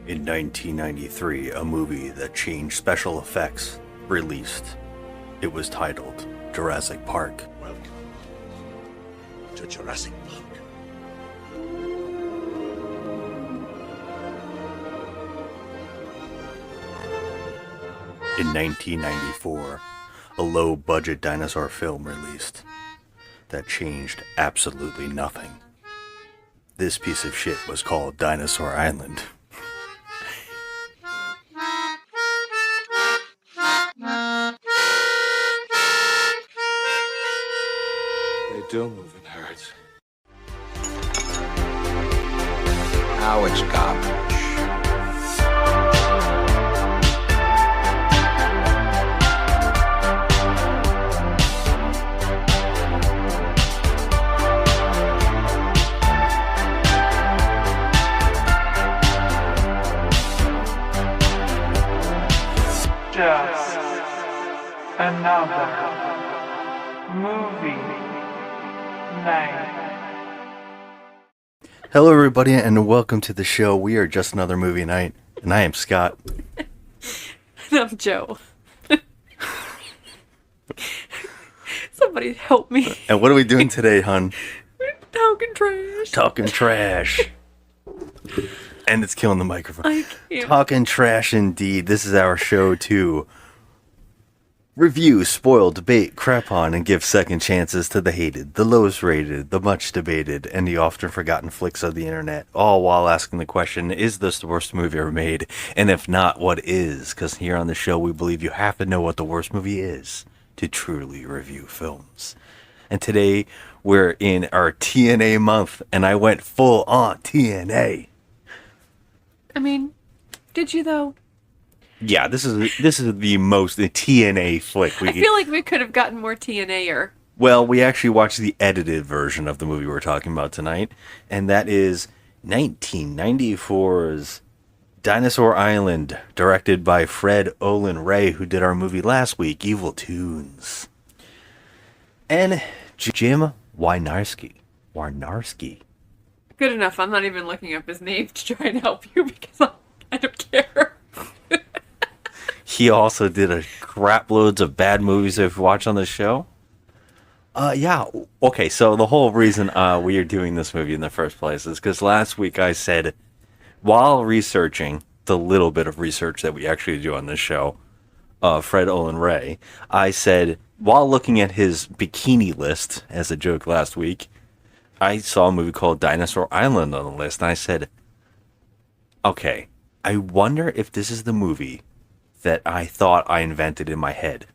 In 1993, a movie that changed special effects released. It was titled Jurassic Park. Welcome to Jurassic Park. In 1994, a low-budget dinosaur film released that changed absolutely nothing. This piece of shit was called Dinosaur Island. They do move in herds. Now it's garbage. Just another movie night. Hello everybody and welcome to the show. We are Just Another Movie Night, and I am Scott. And I'm Joe. Somebody help me. And what are we doing today, hun? Talking trash. Talking trash. And it's killing the microphone. I can't. Talking trash indeed. This is our show to review, spoil, debate, crap on, and give second chances to the hated, the lowest rated, the much debated, and the often forgotten flicks of the internet, all while asking the question, is this the worst movie ever made? And if not, what is? Because here on the show, we believe you have to know what the worst movie is to truly review films. And today, we're in our TNA month, and I went full on TNA. I mean, did you though? Yeah, this is the most the TNA flick. I feel like we could have gotten more TNA-er. Well, we actually watched the edited version of the movie we're talking about tonight, and that is 1994's Dinosaur Island, directed by Fred Olin Ray, who did our movie last week, Evil Toons, and Jim Wynorski. Good enough. I'm not even looking up his name to try and help you because I don't care. He also did a crap loads of bad movies that we've watched on the show. Yeah. Okay, so the whole reason we are doing this movie in the first place is because last week I said, while researching the little bit of research that we actually do on this show, Fred Olin Ray, I said, while looking at his bikini list as a joke last week, I saw a movie called Dinosaur Island on the list, and I said, okay, I wonder if this is the movie that I thought I invented in my head.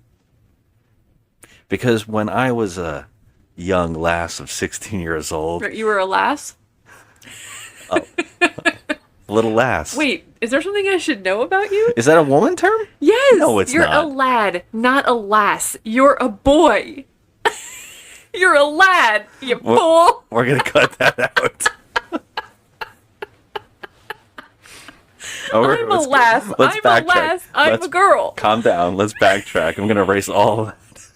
Because when I was a young lass of 16 years old... You were a lass? Little lass. Wait, is there something I should know about you? Is that a woman term? Yes! No, it's You're not. a lad, not a lass. You're a boy. You're a lad, you fool. We're going to cut that out. I'm a lass. I'm a girl. Calm down. Let's backtrack. I'm going to erase all of that.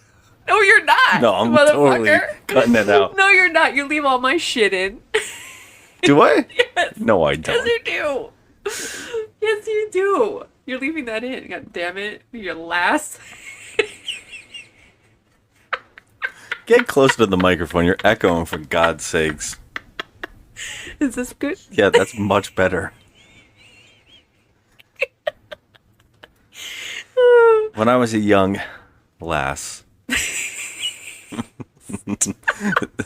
No, you're not. No, I'm motherfucker. totally cutting it out. No, you're not. You leave all my shit in. Do I? Yes. No, I don't. Yes, you do. Yes, you do. You're leaving that in. God damn it. You lass. Get closer to the microphone. You're echoing, for God's sakes. Is this good? Yeah, that's much better. When I was a young lass,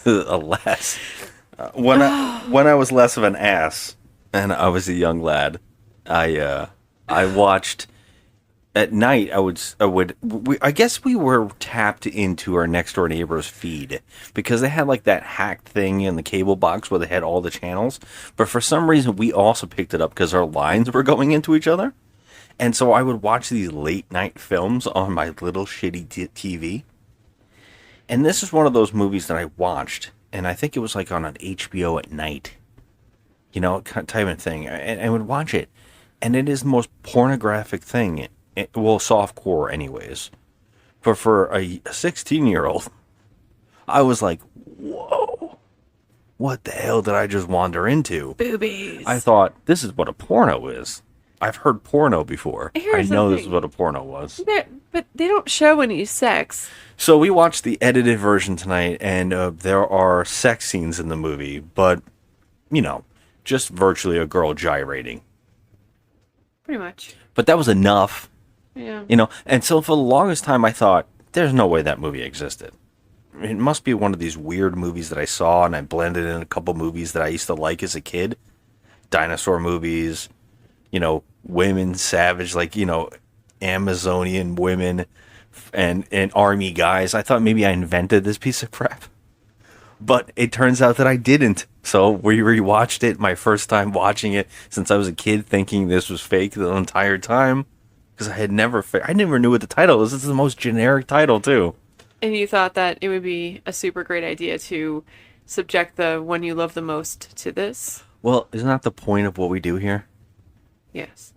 a lass. When I was less of an ass and I was a young lad, I watched at night. I guess we were tapped into our next door neighbor's feed because they had like that hacked thing in the cable box where they had all the channels. But for some reason, we also picked it up because our lines were going into each other. And so I would watch these late night films on my little shitty TV. And this is one of those movies that I watched. And I think it was like on an HBO at night. You know, type of thing. And I would watch it. And it is the most pornographic thing. Well, softcore anyways. But for a 16-year-old, I was like, whoa. What the hell did I just wander into? Boobies. I thought, this is what a porno is. I've heard porno before. Here's I the know this is thing. what a porno was. But they don't show any sex. So we watched the edited version tonight, and there are sex scenes in the movie, but, just virtually a girl gyrating. Pretty much. But that was enough, Yeah. And so for the longest time I thought, there's no way that movie existed. It must be one of these weird movies that I saw, and I blended in a couple movies that I used to like as a kid. Dinosaur movies, women savage, like, Amazonian women and army guys. I thought maybe I invented this piece of crap. But it turns out that I didn't. So we rewatched it, my first time watching it since I was a kid, thinking this was fake the entire time. Because I never knew what the title was. This is the most generic title, too. And you thought that it would be a super great idea to subject the one you love the most to this? Well, isn't that the point of what we do here? Yes.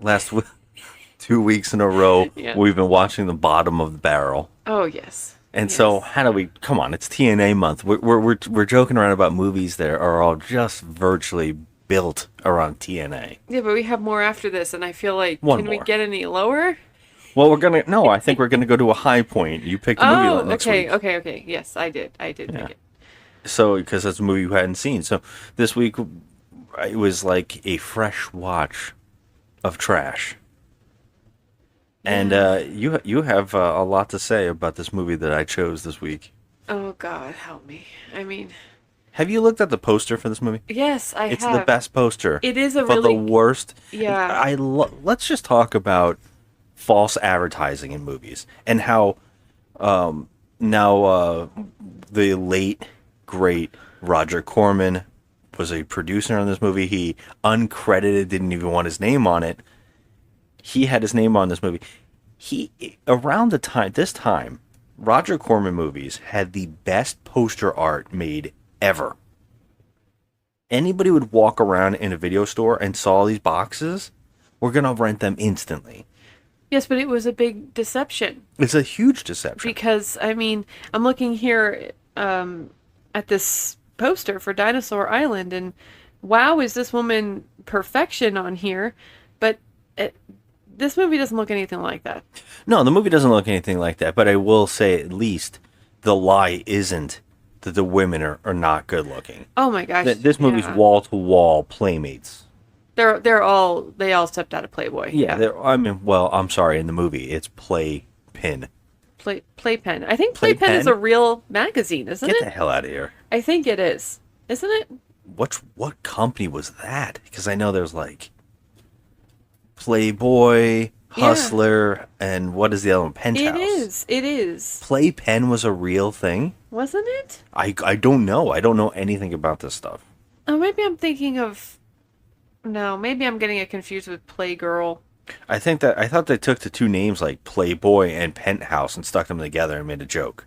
2 weeks in a row, Yeah. we've been watching the bottom of the barrel. Oh, yes. And so, how do we? Come on, it's TNA month. We're joking around about movies that are all just virtually built around TNA. Yeah, but we have more after this, and I feel like, One can we more. get any lower? Well, I think we're gonna go to a high point. You picked a movie next week. Okay. Yes, I did. I did Yeah. pick it. So, because that's a movie you hadn't seen. So, this week, it was like a fresh watch of trash. And you have a lot to say about this movie that I chose this week. Oh, God, help me. I mean, Have you looked at the poster for this movie? yes, I It's have. the best poster. It is a for the really- worst. Yeah. Let's just talk about false advertising in movies and how now the late great Roger Corman was a producer on this movie. He uncredited, didn't even want his name on it. He had his name on this movie. Around this time, Roger Corman movies had the best poster art made ever. Anybody would walk around in a video store and saw these boxes, we're gonna rent them instantly. Yes, but it was a big deception. It's a huge deception. Because, I mean, I'm looking here at this poster for Dinosaur Island, and wow, is this woman perfection on here, but this movie doesn't look anything like that. No, the movie doesn't look anything like that, but I will say at least the lie isn't that the women are not good looking. Oh my gosh. This movie's yeah. wall-to-wall Playmates. They all stepped out of Playboy. Yeah, I'm sorry, in the movie, it's Playpen. Playpen. I think Playpen is Playpen? a real magazine, isn't Get it? the hell out of here. I think it is. Isn't it? What company was that? Because I know there's like Playboy, Hustler, and what is the other one? Penthouse. It is. Playpen was a real thing? Wasn't it? I don't know. I don't know anything about this stuff. Oh, maybe I'm thinking of... No, maybe I'm getting it confused with Playgirl. I thought they took the two names like Playboy and Penthouse and stuck them together and made a joke.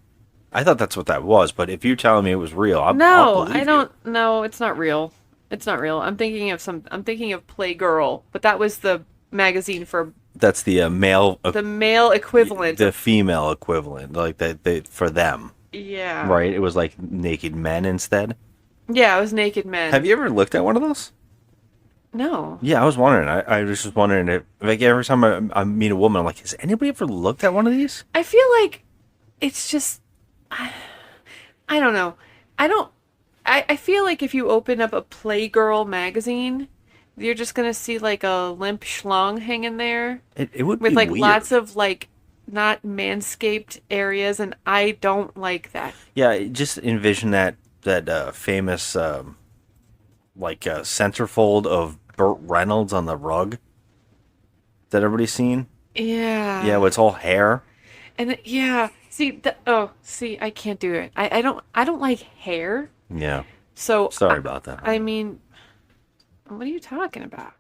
I thought that's what that was, but if you're telling me it was real, I'll believe I you. don't. No, it's not real. It's not real. I'm thinking of Playgirl, but that was the magazine for That's the male, the male equivalent. the female equivalent, like that for them, Yeah. right? It was like naked men instead. Yeah, it was naked men. Have you ever looked at one of those? No. Yeah, I was wondering. I was just wondering if, like, every time I meet a woman, I'm like, has anybody ever looked at one of these? I feel like it's just. I don't know. I feel like if you open up a Playgirl magazine, you're just gonna see like a limp schlong hanging there It would with be like weird. lots of like not manscaped areas, and I don't like that. Yeah, just envision that famous centerfold of Burt Reynolds on the rug that everybody's seen. Yeah. Yeah, well, it's all hair. And yeah. See, I can't do it. I don't like hair. Yeah, So sorry about that. I mean, what are you talking about?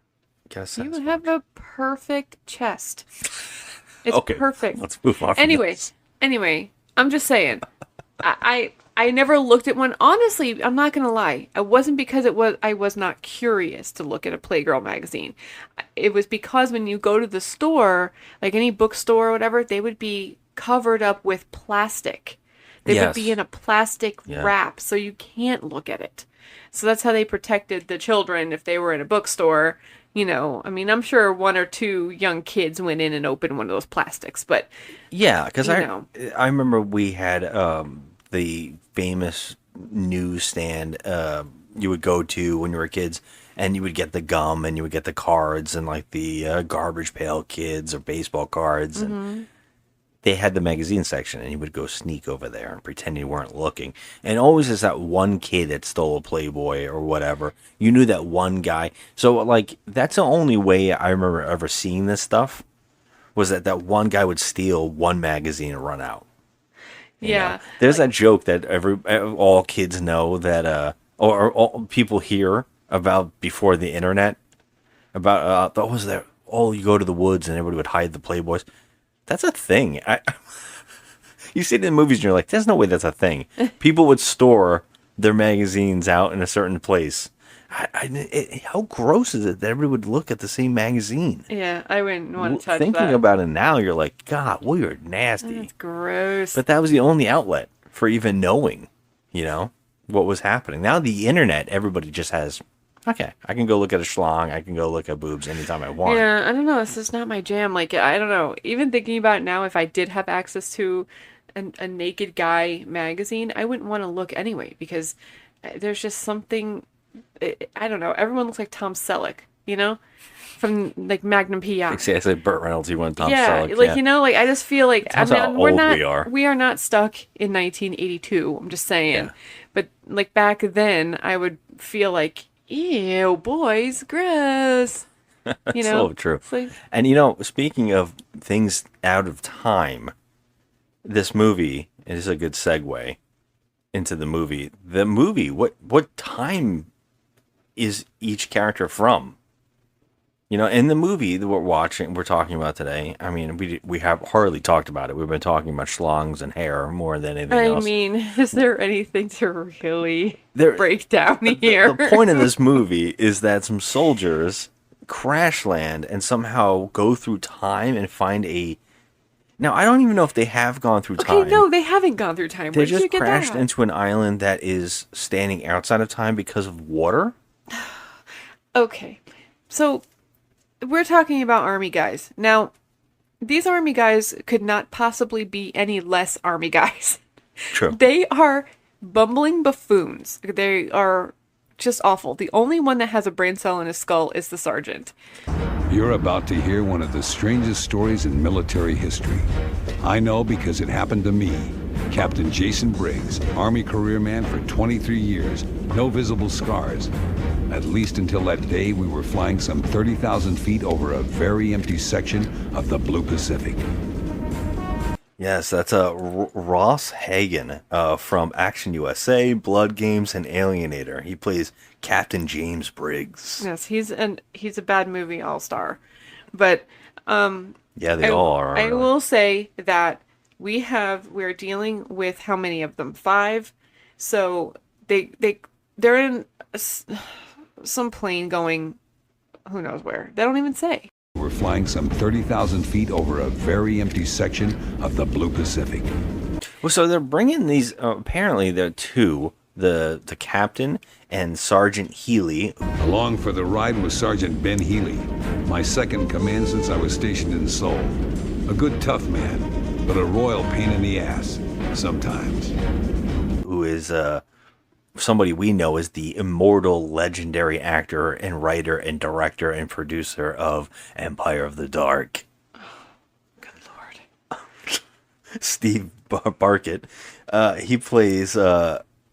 Guess You that's have a perfect chest. It's okay. perfect. Let's move on. From this. Anyway, I'm just saying. I never looked at one. Honestly, I'm not gonna lie. It wasn't because I was not curious to look at a Playgirl magazine. It was because when you go to the store, like any bookstore or whatever, they would be covered up with plastic. They would Yes. be in a plastic Yeah. wrap, so you can't look at it. So that's how they protected the children if they were in a bookstore. You know, I mean, I'm sure one or two young kids went in and opened one of those plastics, but Yeah, because you I know. I remember we had the famous newsstand you would go to when you were kids, and you would get the gum and you would get the cards and like the garbage pail kids or baseball cards, and they had the magazine section, and you would go sneak over there and pretend you weren't looking. And always is that one kid that stole a Playboy or whatever. You knew that one guy. So like that's the only way I remember ever seeing this stuff was that one guy would steal one magazine and run out. You Yeah. know? There's that joke that all kids know that or all people hear about before the internet about that was there. Oh, you go to the woods and everybody would hide the Playboys. That's a thing. You see it in movies and you're like, there's no way that's a thing. People would store their magazines out in a certain place. How gross is it that everybody would look at the same magazine? Yeah, I wouldn't want to touch Thinking that. about it now, you're like, God, we are nasty. That's gross. But that was the only outlet for even knowing, what was happening. Now the internet, everybody just has, okay, I can go look at a schlong, I can go look at boobs anytime I want. Yeah, I don't know. This is not my jam. Like, I don't know. Even thinking about it now, if I did have access to a naked guy magazine, I wouldn't want to look anyway because there's just something. I don't know. Everyone looks like Tom Selleck, from like Magnum PI. I said Burt Reynolds, you want Tom Yeah, Selleck. like like I just feel like That's how we're old not we are. we are not stuck in 1982. I'm just saying. Yeah. But like back then, I would feel like, ew, boys, gross. You know, So true. It's like, And speaking of things out of time, this movie is a good segue into the movie. The movie, what time is each character from? In the movie that we're talking about today, I mean, we have hardly talked about it. We've been talking about schlongs and hair more than anything I else. mean, is there anything to really There- break down here? The point of this movie is that some soldiers crash land and somehow go through time and find a. Now, I don't even know if they have gone through time. Okay, no, they haven't gone through time. They Where did just you get crashed that? into an island that is standing outside of time because of water. Okay, so we're talking about army guys. Now, these army guys could not possibly be any less army guys. True. They are bumbling buffoons. They are just awful. The only one that has a brain cell in his skull is the sergeant. You're about to hear one of the strangest stories in military history. I know because it happened to me. Captain Jason Briggs, Army careerman for 23 years, no visible scars. At least until that day we were flying some 30,000 feet over a very empty section of the Blue Pacific. Yes, that's Ross Hagen from Action USA, Blood Games, and Alienator. He plays Captain James Briggs. Yes, he's a bad movie all-star. But Yeah, they all are. I will say that we're dealing with how many of them? 5. So they're in some plane going who knows where. They don't even say. We're flying some 30,000 feet over a very empty section of the Blue Pacific. Well, so they're bringing these. Apparently, there are two: the captain and Sergeant Healy. Along for the ride was Sergeant Ben Healy, my second command since I was stationed in Seoul. A good tough man, but a royal pain in the ass sometimes. Who is somebody we know as the immortal, legendary actor and writer and director and producer of Empire of the Dark. Good Lord. Steve Barkett. He plays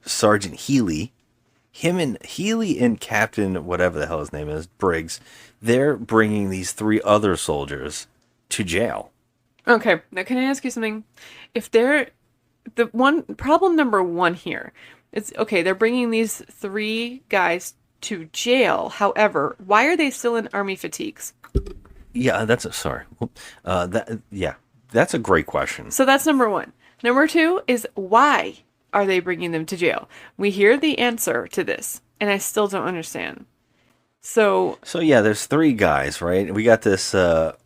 Sergeant Healy. Him and Healy and Captain, whatever the hell his name is, Briggs, they're bringing these 3 other soldiers to jail. Okay, now can I ask you something? If they're problem number 1 here, it's okay, they're bringing these 3 guys to jail. However, why are they still in army fatigues? Yeah, that's that's a great question. So that's number 1. Number 2 is why are they bringing them to jail? We hear the answer to this, and I still don't understand. So yeah, there's 3 guys, right? We got this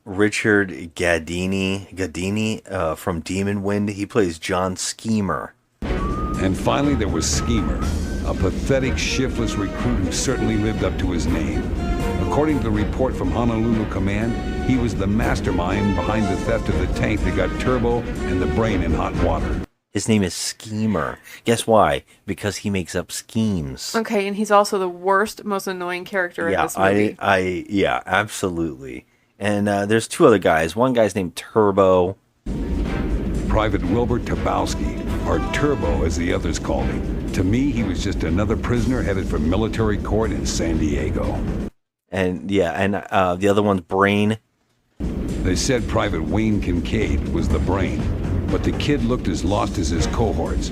Richard Gadini from Demon Wind. He plays John Schemer. And finally there was Schemer, a pathetic, shiftless recruit who certainly lived up to his name. According to the report from Honolulu Command, he was the mastermind behind the theft of the tank that got Turbo and the Brain in hot water. His name is Schemer. Guess why? Because he makes up schemes. Okay, and he's also the worst, most annoying character in this movie. Yeah, absolutely. And there's two other guys. One guy's named Turbo. Private Wilbur Tabowski, or Turbo as the others called him. To me, he was just another prisoner headed for military court in San Diego. And the other one's Brain. They said Private Wayne Kincaid was the Brain, but the kid looked as lost as his cohorts.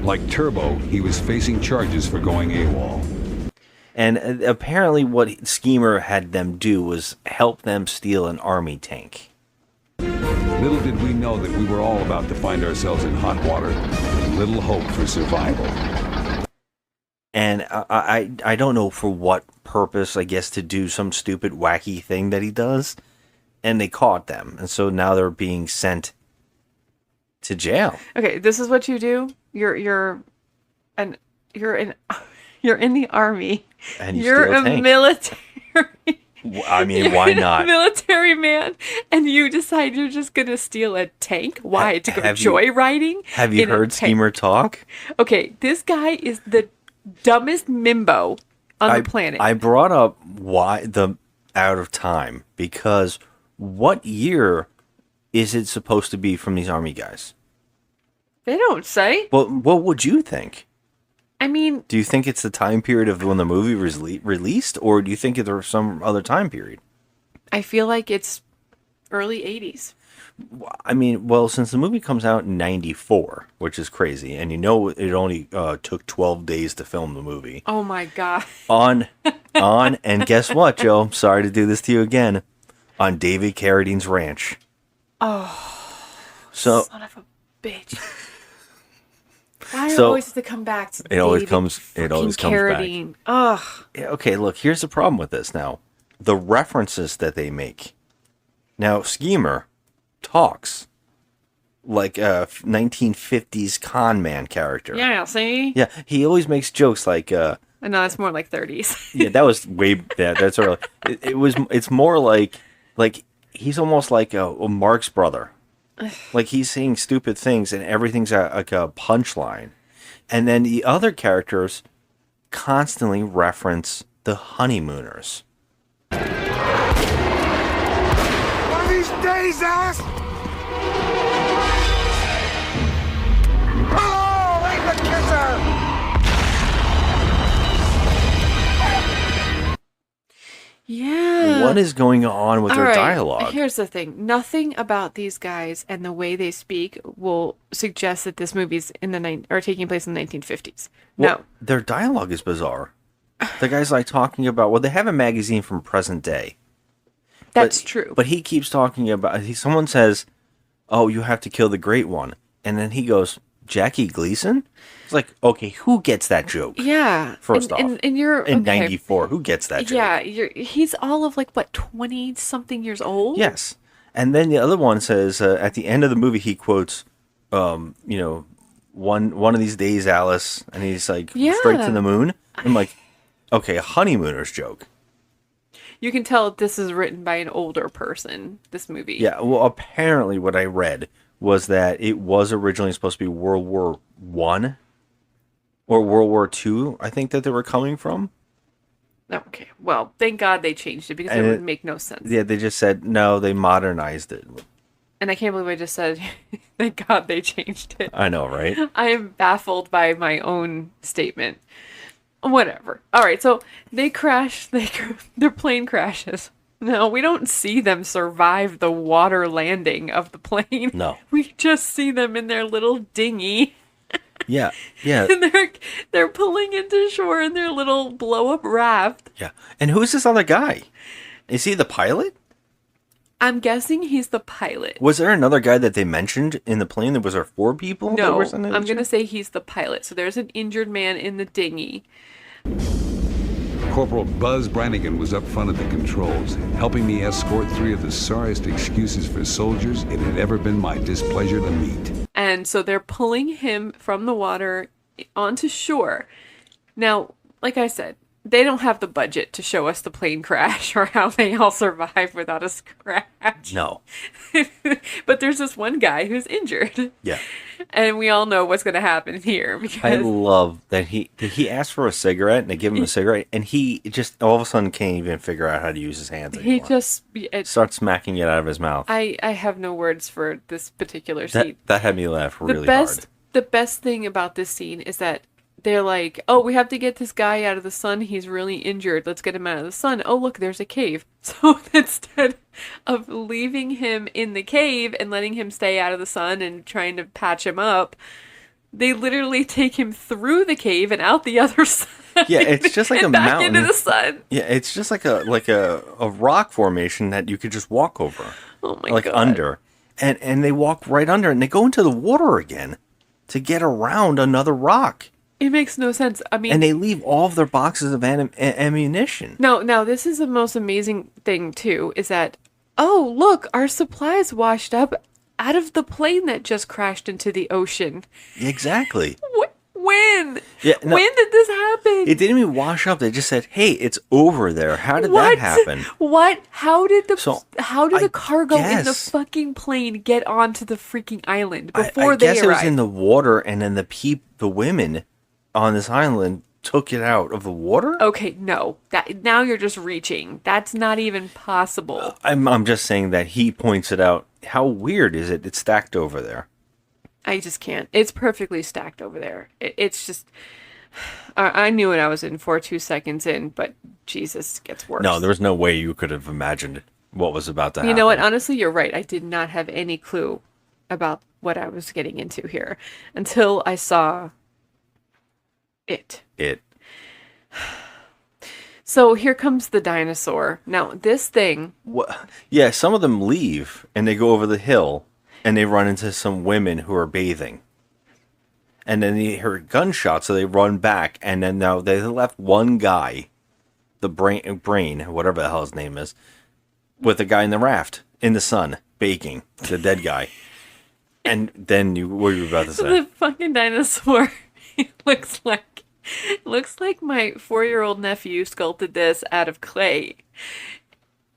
Like Turbo, he was facing charges for going AWOL. And apparently what Schemer had them do was help them steal an army tank. Little did we know that we were all about to find ourselves in hot water with little hope for survival. And I don't know for what purpose, I guess to do some stupid wacky thing that he does. And they caught them. And so now they're being sent to jail. Okay, this is what you do. You're in the army. And you you're steal a a tank. military. I mean, why not? Military man, and you decide you're just gonna steal a tank. Why? To go have you- joyriding? Have you in a heard tank? Schemer talk? Okay, this guy is the dumbest mimbo on the planet. I brought up why the out of time because what year is it supposed to be from these army guys? They don't say. Well, what would you think? I mean, Do you think it's the time period of when the movie was released, or do you think there's some other time period? I feel like it's early 80s. I mean, well, since the movie comes out in 94, which is crazy, and you know it only took 12 days to film the movie. Oh my god. And guess what, Joe? Sorry to do this to you again. On David Carradine's ranch. Oh. So Son of a bitch. Why do I So- always have to come back to It always David comes- it always fucking comes back. Carradine? Ugh. yeah, okay, look, here's the problem with this now. The references that they make. Now, Schemer talks like a 1950s con man character. Yeah, see? Yeah, he always makes jokes like, No, it's more like 30s. yeah, that was way, that's early. It's more like he's almost like a Mark's brother. Like he's saying stupid things and everything's like a punchline. And then the other characters constantly reference the honeymooners. One of these days, Alice! Oh, ain't the kisser! Yeah. What is going on with their All right, dialogue? Here's the thing. Nothing about these guys and the way they speak will suggest that this movie's taking place in the 1950s. Well, No. their dialogue is bizarre. The guy's like talking about, well, they have a magazine from present day. That's true. But he keeps talking about, someone says, oh, you have to kill the great one. And then he goes, Jackie Gleason? It's like, okay, who gets that joke? Yeah. First off, and you're in okay. 94, who gets that joke? Yeah, he's all of like what 20 something years old. Yes. And then the other one says at the end of the movie he quotes one of these days, Alice, and he's like straight to the moon. I'm like, okay, a honeymooner's joke. You can tell this is written by an older person. This movie. Yeah, well, apparently what I read was that it was originally supposed to be World War I or World War II, I think that they were coming from. Okay. Well, thank God they changed it because And it would make no sense. Yeah, they just said, no, they modernized it. And I can't believe I just said, thank God they changed it. I know, right? I am baffled by my own statement. Whatever. All right, so they crash. Their plane crashes. No, we don't see them survive the water landing of the plane. No. We just see them in their little dinghy. Yeah, yeah, And they're pulling into shore in their little blow-up raft. yeah. And who's this other guy? Is he the pilot? I'm guessing he's the pilot. Was there another guy that they mentioned in the plane? Was there 4 people? that No, were sent in I'm the going to ship? say he's the pilot. So there's an injured man in the dinghy. Corporal Buzz Brannigan was up front at the controls, helping me escort 3 of the sorriest excuses for soldiers it had ever been my displeasure to meet. And so they're pulling him from the water onto shore. Now, like I said, they don't have the budget to show us the plane crash or how they all survived without a scratch. No. But there's this one guy who's injured. Yeah. And we all know what's going to happen here. I Because love that he asked for a cigarette and they give him a cigarette and he just all of a sudden can't even figure out how to use his hands anymore. he just... starts smacking it out of his mouth. I have no words for this particular scene. That had me laugh really hard. The best thing about this scene is that they're like, oh, we have to get this guy out of the sun. He's really injured. Let's get him out of the sun. Oh, look, there's a cave. So instead of leaving him in the cave and letting him stay out of the sun and trying to patch him up, they literally take him through the cave and out the other side. Yeah, it's just like and a back mountain. into the sun. Yeah, it's just like a rock formation that you could just walk over. Oh my like God. under. And they walk right under and they go into the water again to get around another rock. It makes no sense. I mean, And they leave all of their boxes of ammunition. now this is the most amazing thing too, is that, oh, look, our supplies washed up out of the plane that just crashed into the ocean. Exactly. When? Yeah, no, When did this happen? it didn't even wash up. They just said, "Hey, it's over there." How did What? that happen? What? How did So, the I cargo in the guess- fucking plane get onto the freaking island I before they guess it was arrived? in the water, and then the women on this island took it out of the water. Okay, no. That now you're just reaching. That's not even possible. I'm just saying that he points it out. How weird is it? It's stacked over there. I just can't. It's perfectly stacked over there. It's just. I knew what I was in for 2 seconds in, but Jesus, it gets worse. No, there was no way you could have imagined what was about to happen. You know what? Honestly, you're right. I did not have any clue about what I was getting into here until I saw it. So here comes the dinosaur. Now, this thing. What? Yeah, some of them leave and they go over the hill and they run into some women who are bathing. And then they hear gunshots, so they run back. And then now they left one guy, the brain, whatever the hell his name is, with a guy in the raft in the sun baking, the dead guy. And then what were you about to say? The fucking dinosaur looks like my 4-year-old nephew sculpted this out of clay.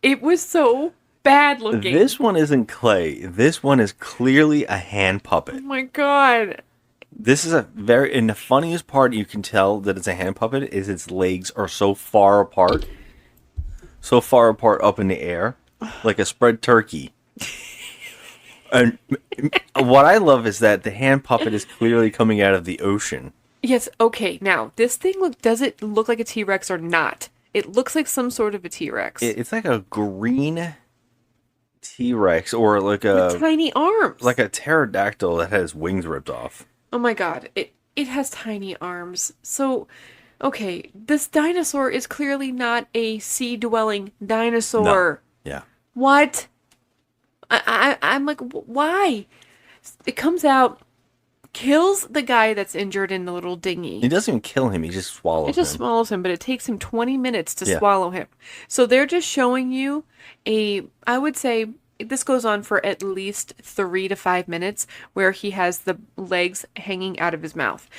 It was so bad looking. This one isn't clay. This one is clearly a hand puppet. Oh my God. This is and the funniest part you can tell that it's a hand puppet is its legs are so far apart up in the air, like a spread turkey. And what I love is that the hand puppet is clearly coming out of the ocean. Yes, okay. Now, this thing does it look like a T-Rex or not? It looks like some sort of a T-Rex. It's like a green T-Rex or like With tiny arms. like a pterodactyl that has wings ripped off. Oh my God. It has tiny arms. So, okay, this dinosaur is clearly not a sea-dwelling dinosaur. No. Yeah. What? I'm like, why? It comes out, kills the guy that's injured in the little dinghy. He doesn't even kill him. He just swallows It just him. swallows him, but it takes him 20 minutes to Yeah. swallow him. So they're just showing you I would say this goes on for at least 3 to 5 minutes where he has the legs hanging out of his mouth.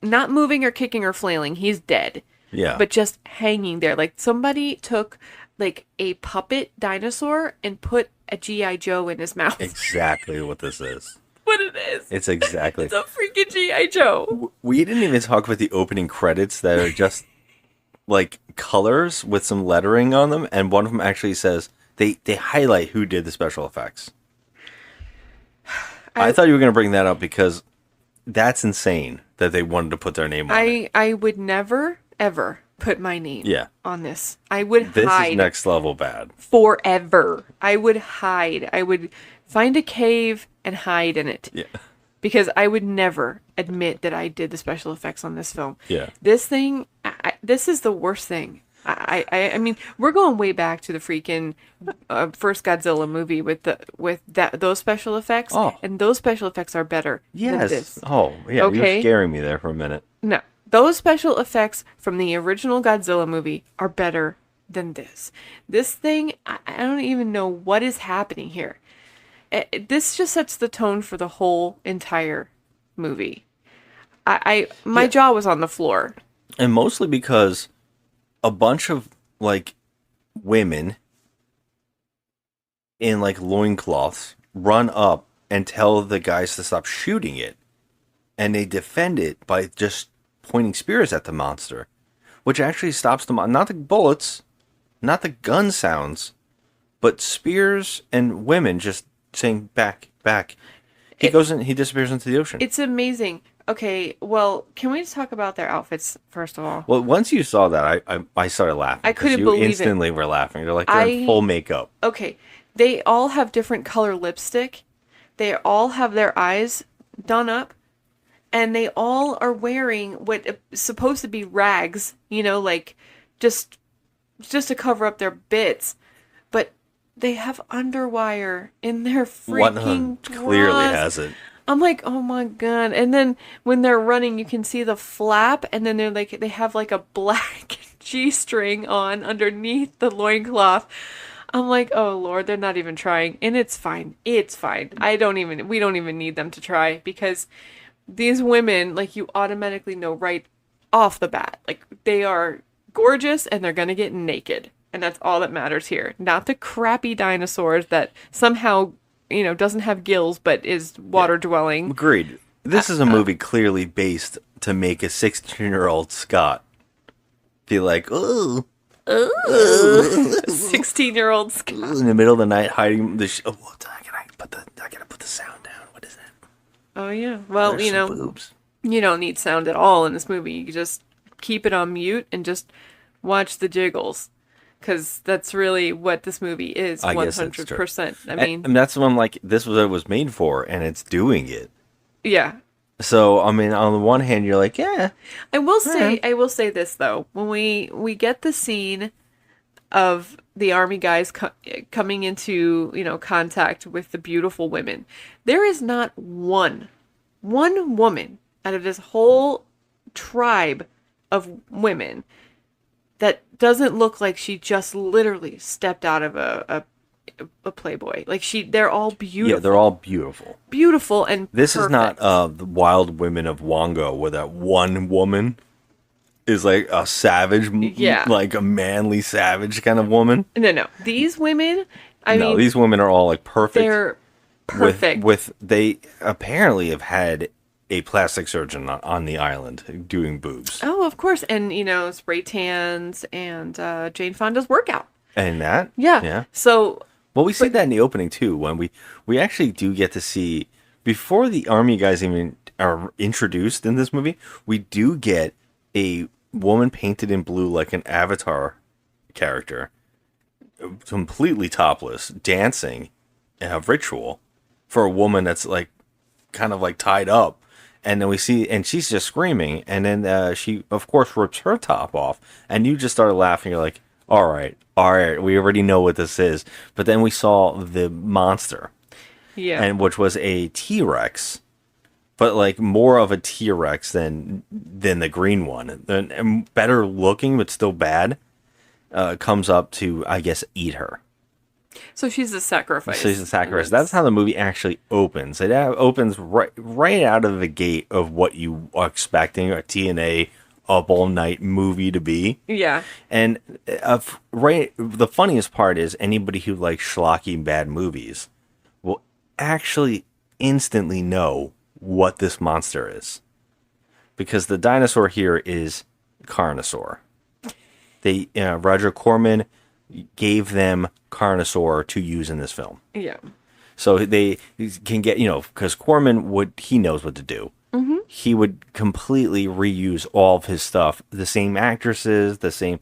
Not moving or kicking or flailing. He's dead. Yeah. But just hanging there. Like somebody took like a puppet dinosaur and put a G.I. Joe in his mouth. Exactly what this is. What it is. It's exactly. It's a freaking G.I. Joe. We didn't even talk about the opening credits that are just like colors with some lettering on them, and one of them actually says they highlight who did the special effects. I thought you were going to bring that up because that's insane that they wanted to put their name on it. I would never, ever put my name Yeah. on this. I would This hide is next level bad. forever. I would hide. I would find a cave and hide in it. Yeah. Because I would never admit that I did the special effects on this film. Yeah. This thing, this is the worst thing. I mean, we're going way back to the freaking first Godzilla movie with those special effects, Oh. and those special effects are better than Yes. this. Oh, yeah. Okay. You're scaring me there for a minute. No, those special effects from the original Godzilla movie are better than this. This thing, I don't even know what is happening here. This just sets the tone for the whole entire movie. My jaw was on the floor. And mostly because a bunch of like women in like loincloths run up and tell the guys to stop shooting it, and they defend it by just pointing spears at the monster, which actually stops them. Not the bullets, not the gun sounds, but spears and women just saying back, back. He disappears into the ocean. It's amazing. Okay, well, can we just talk about their outfits first of all? Well, once you saw that, I started laughing. I 'cause couldn't you believe it. instantly were laughing. They're like they're in full makeup. Okay, they all have different color lipstick. They all have their eyes done up, and they all are wearing what is supposed to be rags. Like just to cover up their bits, but they have underwire in their freaking Clearly bras. has it. I'm like, oh my god! And then when they're running, you can see the flap, and then they have like a black G-string on underneath the loincloth. I'm like, oh Lord, they're not even trying, and it's fine. It's fine. We don't even need them to try, because these women, like, you automatically know right off the bat, like, they are gorgeous and they're gonna get naked, and that's all that matters here. Not the crappy dinosaurs that somehow doesn't have gills but is water dwelling. Agreed. This is a movie clearly based to make a 16-year-old Scott feel like, oh, 16-year-old Scott. in the middle of the night hiding the. I gotta put the sound down. What is that? Oh yeah. Well, There's some boobs. you don't need sound at all in this movie. You can just keep it on mute and just watch the jiggles. Because that's really what this movie is, 100%. I mean, and that's what I'm like, this was what it was made for, and it's doing it. yeah. So, I mean, on the one hand, you're like, yeah. I will say this though. When we get the scene of the army guys coming into, contact with the beautiful women, there is not one woman out of this whole tribe of women that doesn't look like she just literally stepped out of a Playboy. Like, they're all beautiful. Yeah, they're all beautiful. Beautiful and This perfect. is not the Wild Women of Wongo, where that one woman is like a savage, like a manly savage kind of woman. No. These women, I mean, these women are all like perfect. they're perfect. They apparently have had a plastic surgeon on the island doing boobs. Oh, of course. And, spray tans and Jane Fonda's workout. And that? Yeah. So... Well, we see that in the opening, too, when we actually do get to see, before the army guys even are introduced in this movie, we do get a woman painted in blue like an Avatar character, completely topless, dancing a ritual for a woman that's, like, kind of, like, tied up. And then we see, and she's just screaming, and then she, of course, rips her top off, and you just started laughing. You're like, all right, we already know what this is. But then we saw the monster, and which was a T-Rex, but like more of a T-Rex than the green one, and better looking but still bad. Comes up to, I guess, eat her. So she's a sacrifice. That's how the movie actually opens. It opens right out of the gate of what you are expecting a TNA up all night movie to be. Yeah. And the funniest part is anybody who likes schlocky bad movies will actually instantly know what this monster is, because the dinosaur here is Carnosaur. Roger Corman gave them Carnosaur to use in this film. Yeah. So they can get, because Corman he knows what to do. Mm-hmm. He would completely reuse all of his stuff. The same actresses, the same.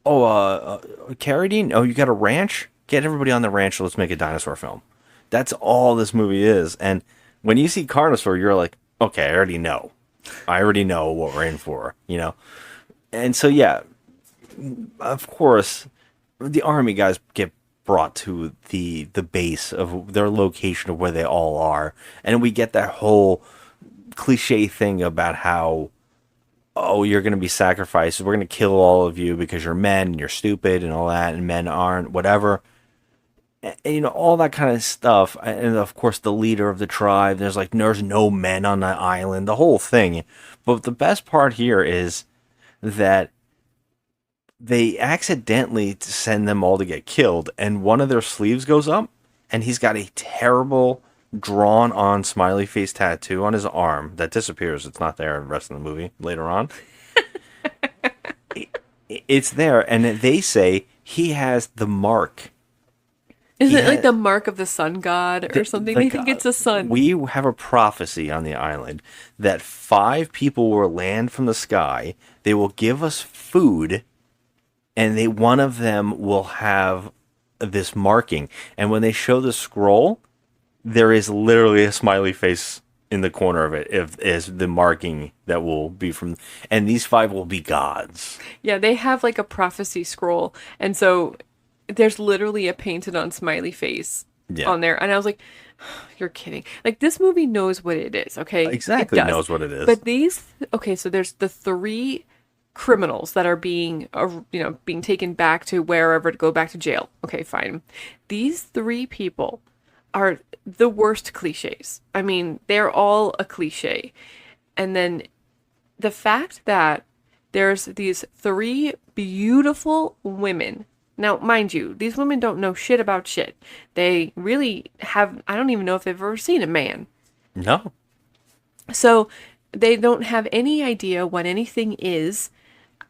Carradine. Oh, you got a ranch? Get everybody on the ranch. Let's make a dinosaur film. That's all this movie is. And when you see Carnosaur, you're like, okay, I already know what we're in for, And so, yeah, of course, the army guys get brought to the base of their location of where they all are. And we get that whole cliche thing about how, you're going to be sacrificed. We're going to kill all of you because you're men and you're stupid and all that, and men aren't, whatever. And, all that kind of stuff. And of course, the leader of the tribe, there's no men on the island, the whole thing. But the best part here is that they accidentally send them all to get killed, and one of their sleeves goes up, and he's got a terrible drawn-on smiley face tattoo on his arm that disappears. It's not there in the rest of the movie later on. It's there, and they say he has the mark. Isn't it like the mark of the sun god or something? They think it's a sun. We have a prophecy on the island that 5 people will land from the sky. They will give us food, and one of them will have this marking. And when they show the scroll, there is literally a smiley face in the corner of it is the marking that will be from, and these 5 will be gods. Yeah, they have like a prophecy scroll, and so there's literally a painted on smiley face on there, and I was like, you're kidding. Like, this movie knows what it is, okay? Exactly, knows what it is. But so there's the 3 criminals that are being taken back to wherever to go back to jail. Okay, fine. These 3 people are the worst cliches. I mean, they're all a cliche. And then the fact that there's these 3 beautiful women. Now, mind you, these women don't know shit about shit. They really I don't even know if they've ever seen a man. No. So they don't have any idea what anything is.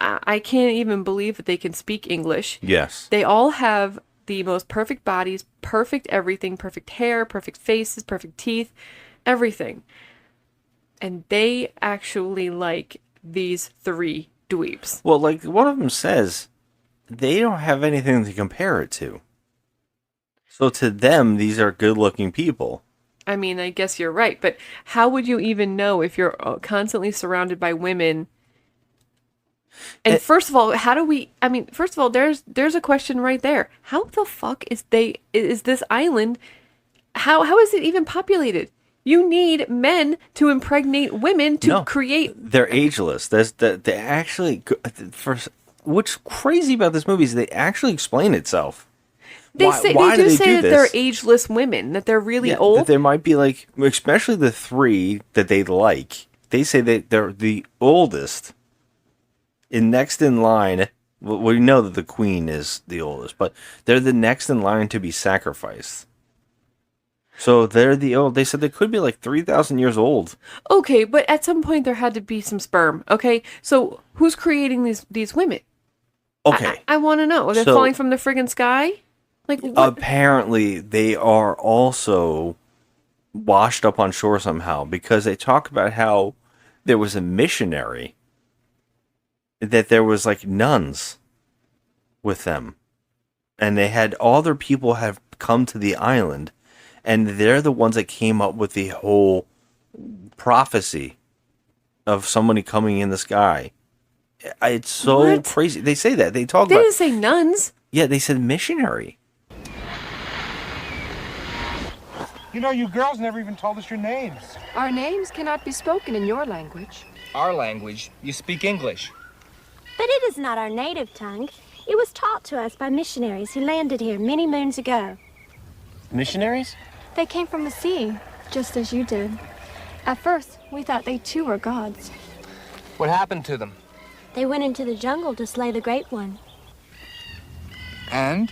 I can't even believe that they can speak English. Yes. They all have the most perfect bodies, perfect everything, perfect hair, perfect faces, perfect teeth, everything. And they actually like these 3 dweebs. Well, like one of them says, they don't have anything to compare it to. So to them, these are good-looking people. I mean, I guess you're right, but how would you even know if you're constantly surrounded by women? And first of all, first of all, there's a question right there. How the fuck is this island? How is it even populated? You need men to impregnate women to create. They're ageless. They actually. What's crazy about this movie is they actually explain itself. They say that they're ageless women, that they're really old. That there might be like, especially the 3 that they like. They say that they're the oldest. Next in line, we know that the queen is the oldest, but they're the next in line to be sacrificed. So they're the old. They said they could be like 3,000 years old. Okay, but at some point there had to be some sperm. Okay, so who's creating these women? Okay, I want to know. They're falling from the friggin' sky. Like what? Apparently they are also washed up on shore somehow, because they talk about how there was a missionary. That there was like nuns with them, and they had all their people have come to the island, and they're the ones that came up with the whole prophecy of somebody coming in the sky. It's so crazy. They say that. They didn't say nuns. Yeah, they said missionary. You know, you girls never even told us your names. Our names cannot be spoken in your language. Our language? You speak English. But it is not our native tongue. It was taught to us by missionaries who landed here many moons ago. Missionaries? They came from the sea, just as you did. At first, we thought they too were gods. What happened to them? They went into the jungle to slay the Great One. And?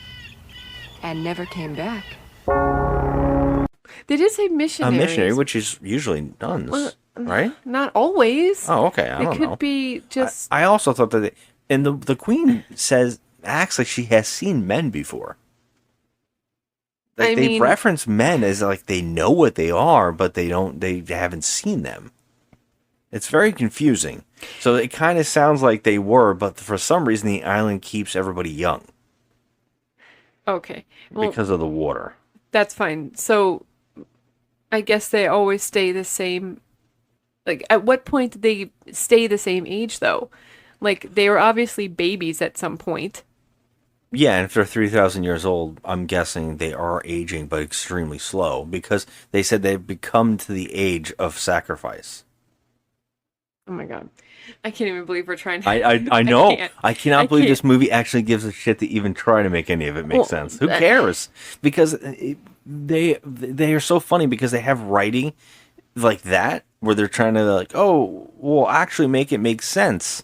And never came back. They did say missionaries. A missionary, which is usually nuns, right? Not always. Oh, okay. I don't know. It could be just. I also thought that, and the queen acts like she has seen men before. Like, they reference men as like they know what they are, but they haven't seen them. It's very confusing. So it kind of sounds like they were, but for some reason the island keeps everybody young. Okay. Well, because of the water. That's fine. So I guess they always stay the same. Like, at what point did they stay the same age, though? Like, they were obviously babies at some point. Yeah, and if they're 3,000 years old, I'm guessing they are aging, but extremely slow, because they said they've become to the age of sacrifice. Oh my god. I can't even believe we're trying to... I know. I cannot believe this movie actually gives a shit to even try to make any of it make sense. Who cares? Because they are so funny because they have writing like that, where they're trying to like, oh, well, actually make it make sense.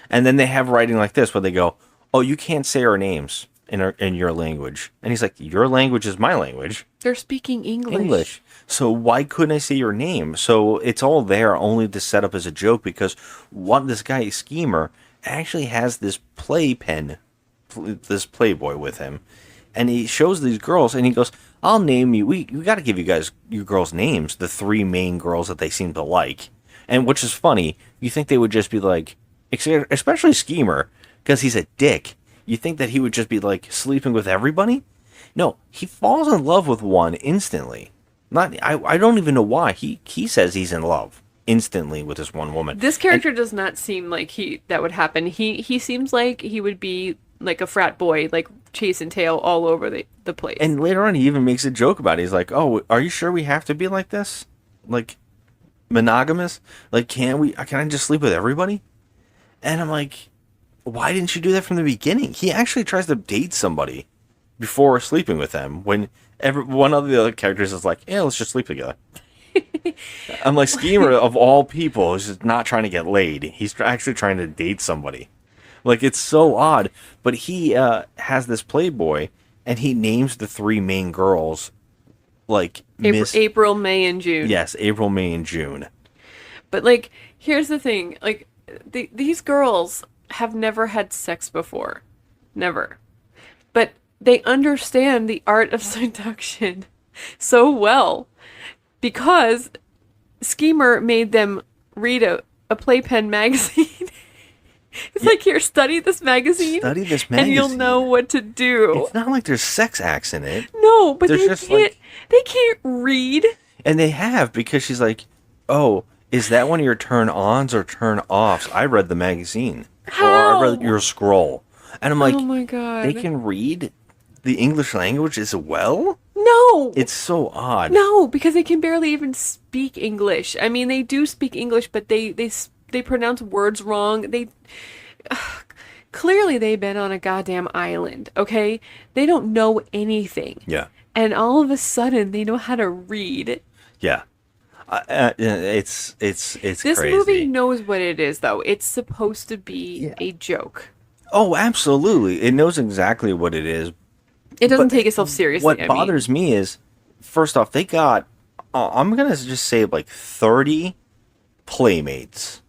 And then they have writing like this, where they go, oh, you can't say our names in your language. And he's like, your language is my language. They're speaking English. English. So why couldn't I say your name? So it's all there only to set up as a joke because this guy, Schemer, actually has this this playboy with him. And he shows these girls and he goes, I'll name you. We got to give you guys your girls' names, the three main girls that they seem to like. And which is funny, you think they would just be like, especially Schemer, because he's a dick. You think that he would just be like sleeping with everybody? No, he falls in love with one instantly. I don't even know why. He says he's in love instantly with this one woman. This character does not seem like that would happen. He seems like he would be like a frat boy, like chase and tail all over the place. And later on, he even makes a joke about it. He's like, "Oh, are you sure we have to be like this? Like monogamous? Like, can I just sleep with everybody?" And I'm like, why didn't you do that from the beginning? He actually tries to date somebody before sleeping with them when one of the other characters is like, yeah, let's just sleep together. I'm like, Schemer of all people is just not trying to get laid. He's actually trying to date somebody. Like, it's so odd. But he has this playboy, and he names the three main girls like April, May, and June. Yes, April, May, and June. But like, here's the thing: like, these girls have never had sex before, never. But they understand the art of seduction so well because Schemer made them read a playpen magazine. It's like, here, study this magazine. Study this magazine. And you'll know what to do. It's not like there's sex acts in it. No, but There's they can't read. And they have, because she's like, oh, is that one of your turn-ons or turn-offs? I read the magazine. How? Or I read your scroll. And I'm like, oh my God. They can read the English language as well? No. It's so odd. No, because they can barely even speak English. I mean, they do speak English, but they pronounce words wrong. Clearly they've been on a goddamn island, okay? They don't know anything. Yeah. And all of a sudden, they know how to read. Yeah. It's This crazy. movie knows what it is, though. It's supposed to be a joke. Oh, absolutely. It knows exactly what it is. It doesn't take itself seriously. What bothers me is, first off, they got, I'm going to just say like 30 playmates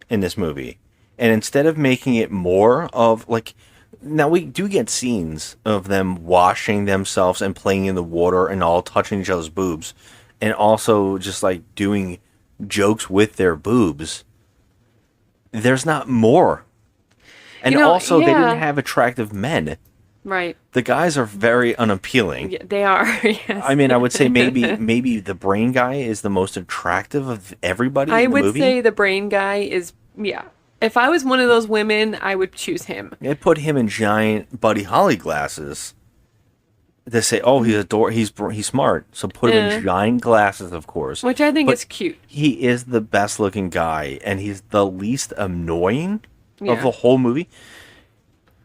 in this movie. And instead of making it more of like, now we do get scenes of them washing themselves and playing in the water and all touching each other's boobs. And also just like doing jokes with their boobs. There's not more. And also, they didn't have attractive men. Right. The guys are very unappealing. Yeah, they are, yes. I mean, I would say maybe the brain guy is the most attractive of everybody in the movie. I would say the brain guy is, yeah. If I was one of those women, I would choose him. They put him in giant Buddy Holly glasses. They say, oh, he's smart, so put him in giant glasses, of course. Which I think is cute. He is the best looking guy, and he's the least annoying of the whole movie.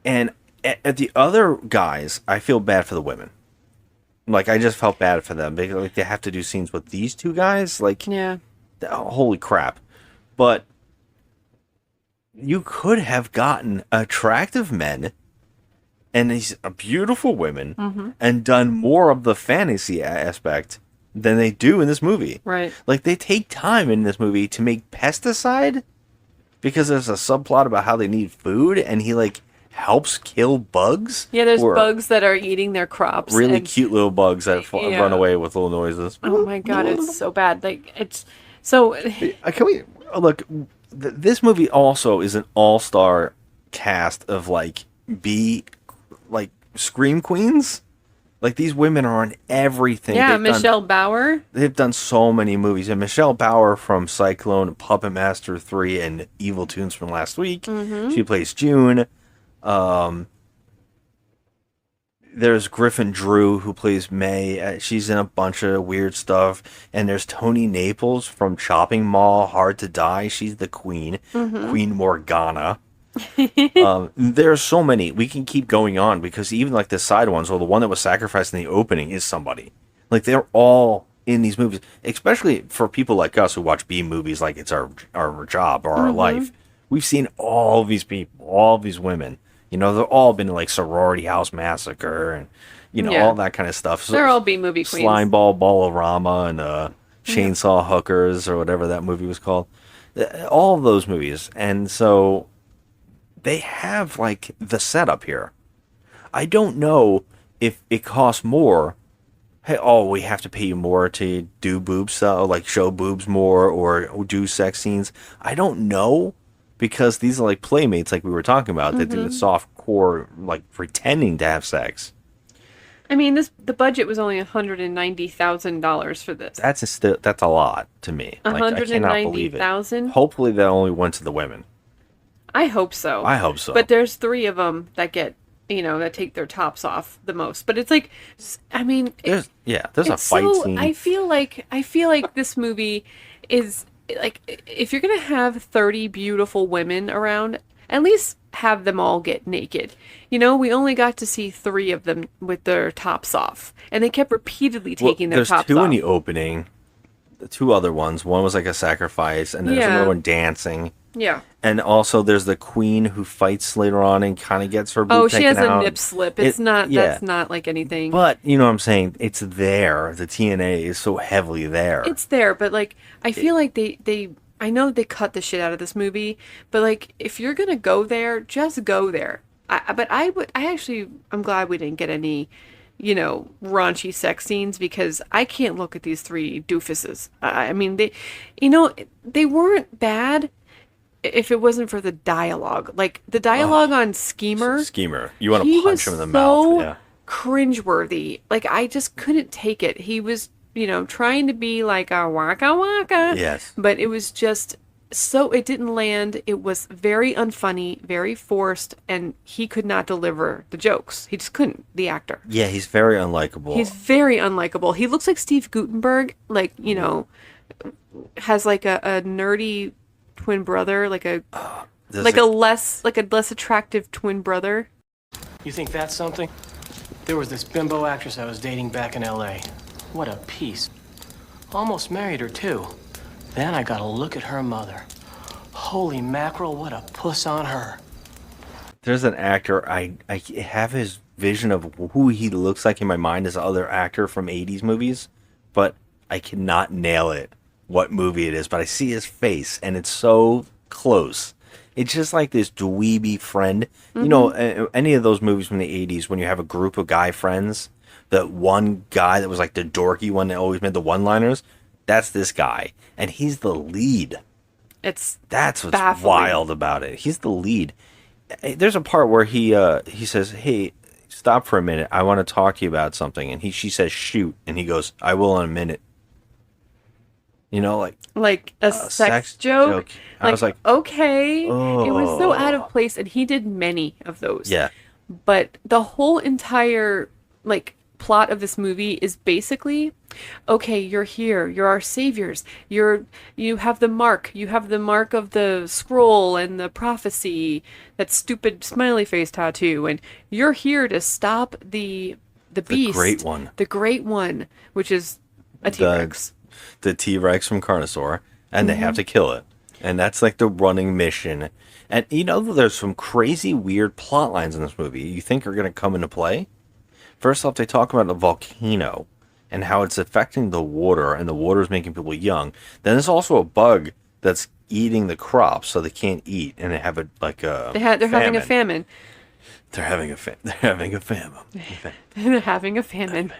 And at the other guys, I feel bad for the women. Like, I just felt bad for them. Like, they have to do scenes with these two guys. Like, holy crap. But you could have gotten attractive men and these beautiful women and done more of the fantasy aspect than they do in this movie. Right. Like, they take time in this movie to make pesticide because there's a subplot about how they need food, and he, like, helps kill bugs. Yeah, there's bugs that are eating their crops. Really cute little bugs that run away with little noises. Oh my God, it's so bad. Like, it's so... Can we... Look, this movie also is an all-star cast of, like, scream queens. Like, these women are on everything. Yeah, Michelle Bauer. They've done so many movies. And Michelle Bauer from Cyclone, Puppet Master 3, and Evil Tunes from last week. She plays June. There's Griffin Drew, who plays May. She's in a bunch of weird stuff. And there's Tony Naples from Chopping Mall, Hard to Die. She's the queen. Queen Morgana. There's so many. We can keep going on because even like the side ones, or the one that was sacrificed in the opening, is somebody. Like, they're all in these movies, especially for people like us who watch B movies like it's our job or our life. We've seen all of these people, all of these women You know, they've all been like Sorority House Massacre and, you know, Yeah. all that kind of stuff. So, They're all B-movie queens. Slime Ball Ballorama and Chainsaw Hookers or whatever that movie was called. All of those movies. And so they have like the setup here. I don't know if it costs more. Hey, we have to pay you more to do boobs, like show boobs more or do sex scenes. I don't know, because these are like playmates, like we were talking about, that do the soft core, like pretending to have sex. I mean, the budget was only $190,000 for this. That's a lot to me. Like, I cannot believe it. $190,000. Hopefully, that only went to the women. I hope so. I hope so. But there's 3 of them that get, that take their tops off the most. But it's like, I mean, there's a fight scene. I feel like this movie is like, if you're gonna have 30 beautiful women around, at least have them all get naked. We only got to see 3 of them with their tops off, and they kept repeatedly taking their tops off. There's 2 in the opening. The 2 other ones. One was like a sacrifice, and there's another one dancing. Yeah. And also, there's the queen who fights later on and kind of gets her boob taken out. She has a nip slip. That's not like anything. But, you know what I'm saying? It's there. The TNA is so heavily there. It's there, but, like, I feel like I know they cut the shit out of this movie, but, like, if you're gonna go there, just go there. I'm glad we didn't get any, raunchy sex scenes, because I can't look at these 3 doofuses. I mean, they weren't bad if it wasn't for the dialogue. Like, the dialogue on Schemer. You want to punch him in the mouth. Yeah. Cringeworthy. Like, I just couldn't take it. He was, trying to be like a waka waka. Yes. But it was just it didn't land. It was very unfunny, very forced, and he could not deliver the jokes. He just couldn't, the actor. Yeah, he's very unlikable. He's very unlikable. He looks like Steve Guttenberg, like, has like a nerdy twin brother, like a less attractive twin brother. You think that's something? There was this bimbo actress I was dating back in LA. What a piece. Almost married her too. Then I got a look at her mother. Holy mackerel, what a puss on her. There's an actor, I have his vision of who he looks like in my mind as other actor from 80s movies, but I cannot nail it, what movie it is, but I see his face, and it's so close. It's just like this dweeby friend. Mm-hmm. Any of those movies from the 80s, when you have a group of guy friends, that one guy that was like the dorky one that always made the one-liners, that's this guy, and he's the lead. That's what's baffling. Wild about it. He's the lead. There's a part where he says, "Hey, stop for a minute. I want to talk to you about something." And she says, "Shoot," and he goes, "I will in a minute." Like a sex joke. I was like, okay. Oh. It was so out of place, and he did many of those. Yeah. But the whole entire plot of this movie is basically, okay, you're here, you're our saviors, you have the mark of the scroll and the prophecy, that stupid smiley face tattoo, and you're here to stop the beast, the great one, which is a T-Rex, the T-Rex from Carnosaur, and they have to kill it, and that's like the running mission. And there's some crazy weird plot lines in this movie you think are going to come into play. First off, they talk about a volcano and how it's affecting the water, and the water is making people young. Then there's also a bug that's eating the crops, so they can't eat, and they have they're having a famine. They're having a famine. They're having a famine.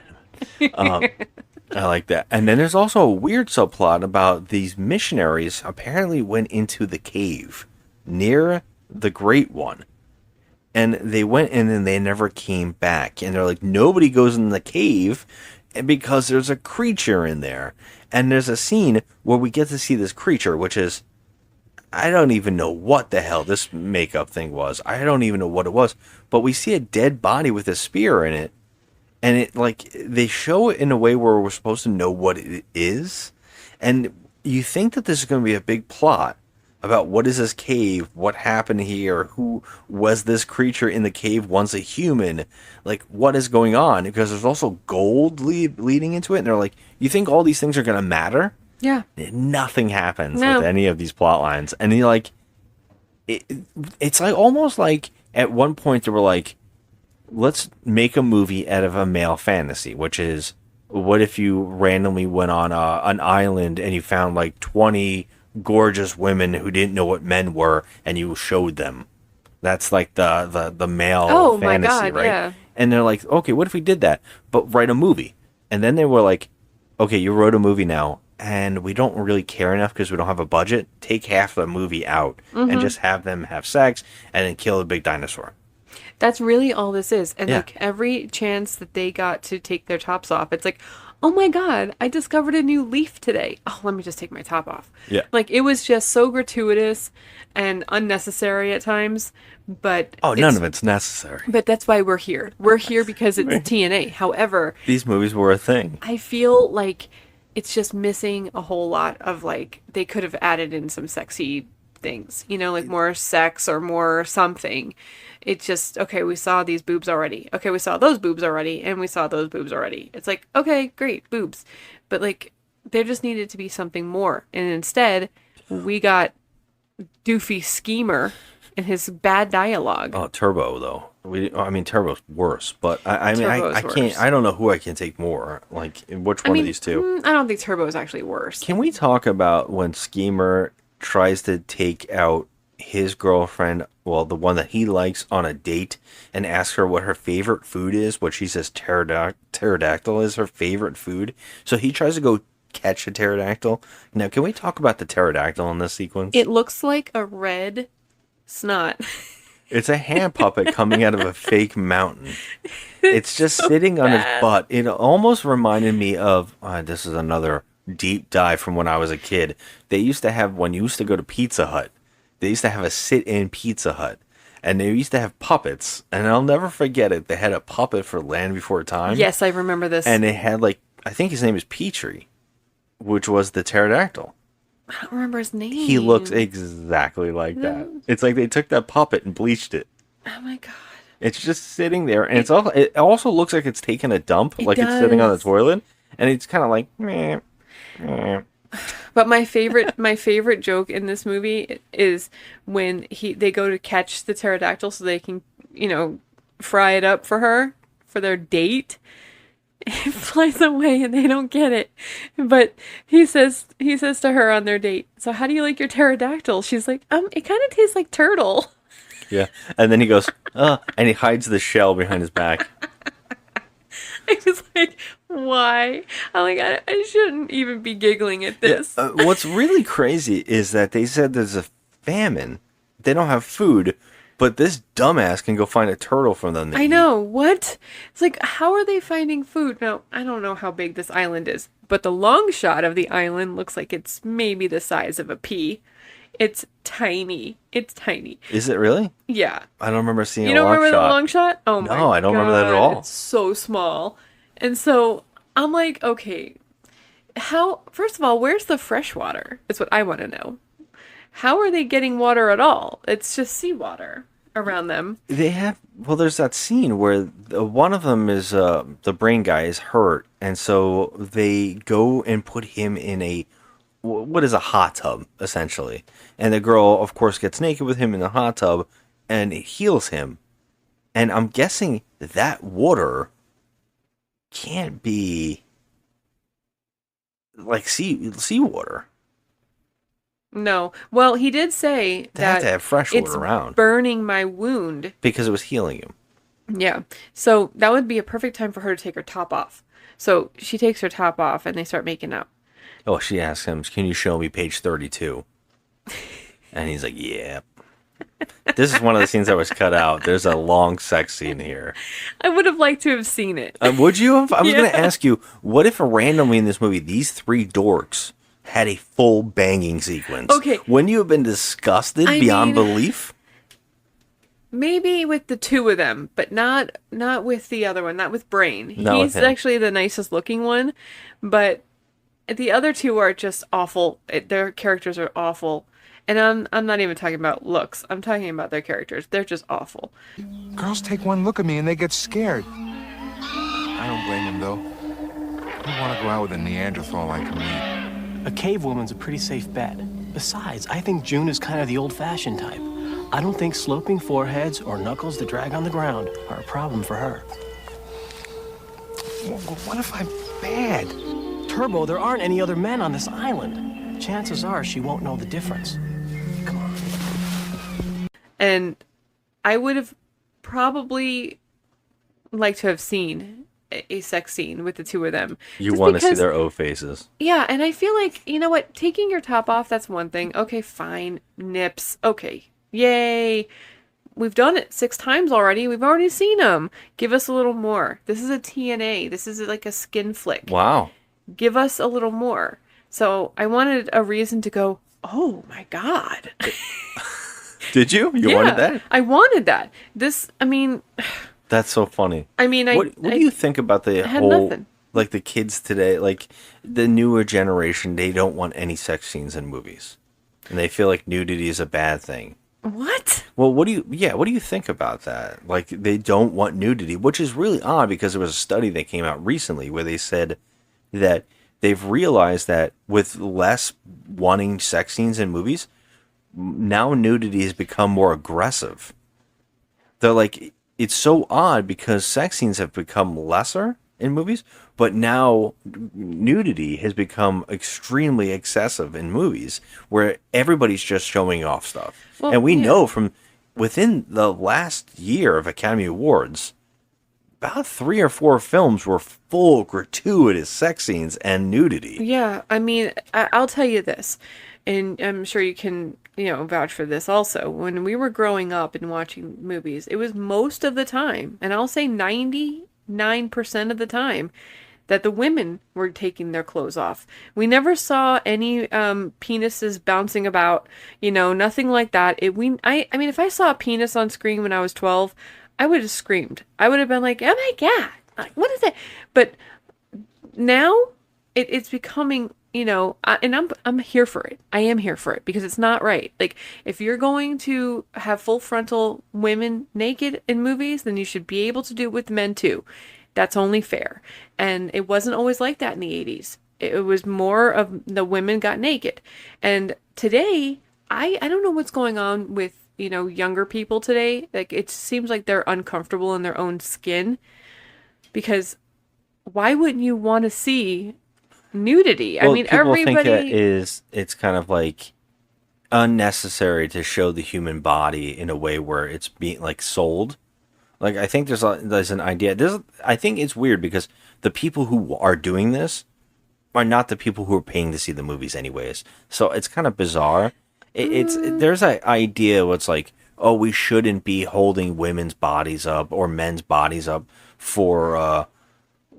I like that. And then there's also a weird subplot about these missionaries apparently went into the cave near the Great One. And they went in and they never came back. And they're like, nobody goes in the cave because there's a creature in there. And there's a scene where we get to see this creature, which is, I don't even know what the hell this makeup thing was. I don't even know what it was. But we see a dead body with a spear in it. And they show it in a way where we're supposed to know what it is. And you think that this is going to be a big plot about what is this cave, what happened here, who was this creature in the cave once a human, like what is going on, because there's also gold leading into it, and they're like, you think all these things are going to matter? Yeah. Nothing happens with any of these plot lines, and you're like, it's like almost like at one point they were like, let's make a movie out of a male fantasy, which is, what if you randomly went on an island and you found like 20 gorgeous women who didn't know what men were, and you showed them. That's like the male fantasy, my God, right? yeah. And they're like, okay, what if we did that, but write a movie? And then they were like, okay, you wrote a movie now, and we don't really care enough because we don't have a budget. Take half the movie out and just have them have sex and then kill a big dinosaur. That's really all this is. And Yeah. like every chance that they got to take their tops off, it's like, oh my God, I discovered a new leaf today. Oh, let me just take my top off. Yeah. Like it was just so gratuitous and unnecessary at times, but None of it's necessary. But that's why we're here. We're here because it's TNA. However, These movies were a thing. I feel like it's just missing a whole lot of like, they could have added in some sexy things, you know, like more sex or more something. It's just, okay, we saw these boobs already. Okay, we saw those boobs already, and we saw those boobs already. It's like, okay, great, boobs. But like, there just needed to be something more. And instead, we got doofy schemer and his bad dialogue. Oh, Turbo though. Turbo's worse, but I Turbo's can't. worse. I don't know who I can take more. Like, which one of these two? I don't think Turbo is actually worse. Can we talk about when Schemer tries to take out his girlfriend, well, the one that he likes, on a date and ask her what her favorite food is, what she says pterodactyl is her favorite food. So he tries to go catch a pterodactyl. Now, can we talk about the pterodactyl in this sequence? It looks like a red snot. It's a hand puppet coming out of a fake mountain. It's just sitting on his butt. It almost reminded me of, this is another deep dive from when I was a kid. They used to have, when you used to go to Pizza Hut, they used to have a sit-in Pizza Hut. And they used to have puppets. And I'll never forget it. They had a puppet for Land Before Time. Yes, I remember this. And they had, like, I think his name is Petrie, which was the pterodactyl. I don't remember his name. He looks exactly like that. It's like they took that puppet and bleached it. Oh my God. It's just sitting there, and it also looks like it's taking a dump, like it's sitting on the does. toilet, and it's kind of like, meh, meh. But my favorite joke in this movie is when they go to catch the pterodactyl so they can, fry it up for her for their date. It flies away and they don't get it. But he says to her on their date, "So how do you like your pterodactyl?" She's like, it kind of tastes like turtle." Yeah, and then he goes, and he hides the shell behind his back. I was like, why? I'm like, I shouldn't even be giggling at this. Yeah, what's really crazy is that they said there's a famine. They don't have food, but this dumbass can go find a turtle for them to I eat. know, what? It's like, how are they finding food? Now, I don't know how big this island is, but the long shot of the island looks like it's maybe the size of a pea. It's tiny. It's tiny. Is it really? Yeah. I don't remember seeing a You don't long remember shot. the long shot? Oh my god. No, I don't remember that at all. It's so small. And so I'm like, okay, first of all, where's the fresh water? Is what I want to know. How are they getting water at all? It's just seawater around them. There's that scene where one of them is, the brain guy is hurt, and so they go and put him in what is a hot tub, essentially. And the girl, of course, gets naked with him in the hot tub, and it heals him. And I'm guessing that water can't be like seawater. No. Well, he did say They have that to have fresh water it's around. burning my wound. Because it was healing him. Yeah. So that would be a perfect time for her to take her top off. So she takes her top off and they start making out. Oh, she asks him, "Can you show me page 32?" And he's like, "Yeah." This is one of the scenes that was cut out. There's a long sex scene here. I would have liked to have seen it. Would you have? I was Yeah. going to ask you, what if randomly in this movie, these three dorks had a full banging sequence? Okay. Wouldn't you have been disgusted beyond belief? Maybe with the two of them, but not with the other one, not with Brain. Not with He's him. actually the nicest looking one, but the other two are just awful. Their characters are awful. And I'm not even talking about looks. I'm talking about their characters. They're just awful. Girls take one look at me and they get scared. I don't blame them, though. I want to go out with a Neanderthal like me. A cave woman's a pretty safe bet. Besides, I think June is kind of the old-fashioned type. I don't think sloping foreheads or knuckles that drag on the ground are a problem for her. What if I'm bad? Turbo, there aren't any other men on this island. Chances are she won't know the difference. Come on. And I would have probably liked to have seen a sex scene with the two of them. You Just want to see because- their O faces. Yeah, and I feel like, you know what, taking your top off, that's one thing. Okay, fine. Nips. Okay. Yay. We've done it 6 times already. We've already seen them. Give us a little more. This is a TNA. This is like a skin flick. Wow. Give us a little more. So I wanted a reason to go, oh my God. Did you? You wanted that? I wanted that. This, I mean, That's so funny. I mean, What do you think about the had whole, nothing. like the kids today, like the newer generation, they don't want any sex scenes in movies. And they feel like nudity is a bad thing. What? Well, what do you think about that? Like they don't want nudity, which is really odd because there was a study that came out recently where they said that they've realized that with less wanting sex scenes in movies, now nudity has become more aggressive. They're like, it's so odd because sex scenes have become lesser in movies, but now nudity has become extremely excessive in movies where everybody's just showing off stuff. Well, and we yeah. know from within the last year of Academy Awards, about 3 or 4 films were full gratuitous sex scenes and nudity. Yeah, I mean, I'll tell you this, and I'm sure you can, vouch for this also. When we were growing up and watching movies, it was most of the time, and I'll say 99% of the time, that the women were taking their clothes off. We never saw any penises bouncing about, nothing like that. I mean, if I saw a penis on screen when I was 12, I would have screamed. I would have been like, oh my God, like, what is that? But now it's becoming, and I'm here for it. I am here for it because it's not right. Like, if you're going to have full frontal women naked in movies, then you should be able to do it with men too. That's only fair. And it wasn't always like that in the 80s. It was more of the women got naked. And today, I don't know what's going on with, younger people today. Like, it seems like they're uncomfortable in their own skin. Because why wouldn't you want to see nudity? Well, I mean, people everybody... think it's kind of like unnecessary to show the human body in a way where it's being like sold. Like, I think there's an idea. I think it's weird because the people who are doing this are not the people who are paying to see the movies anyways. So it's kind of bizarre. There's an idea where it's like, oh, we shouldn't be holding women's bodies up or men's bodies up for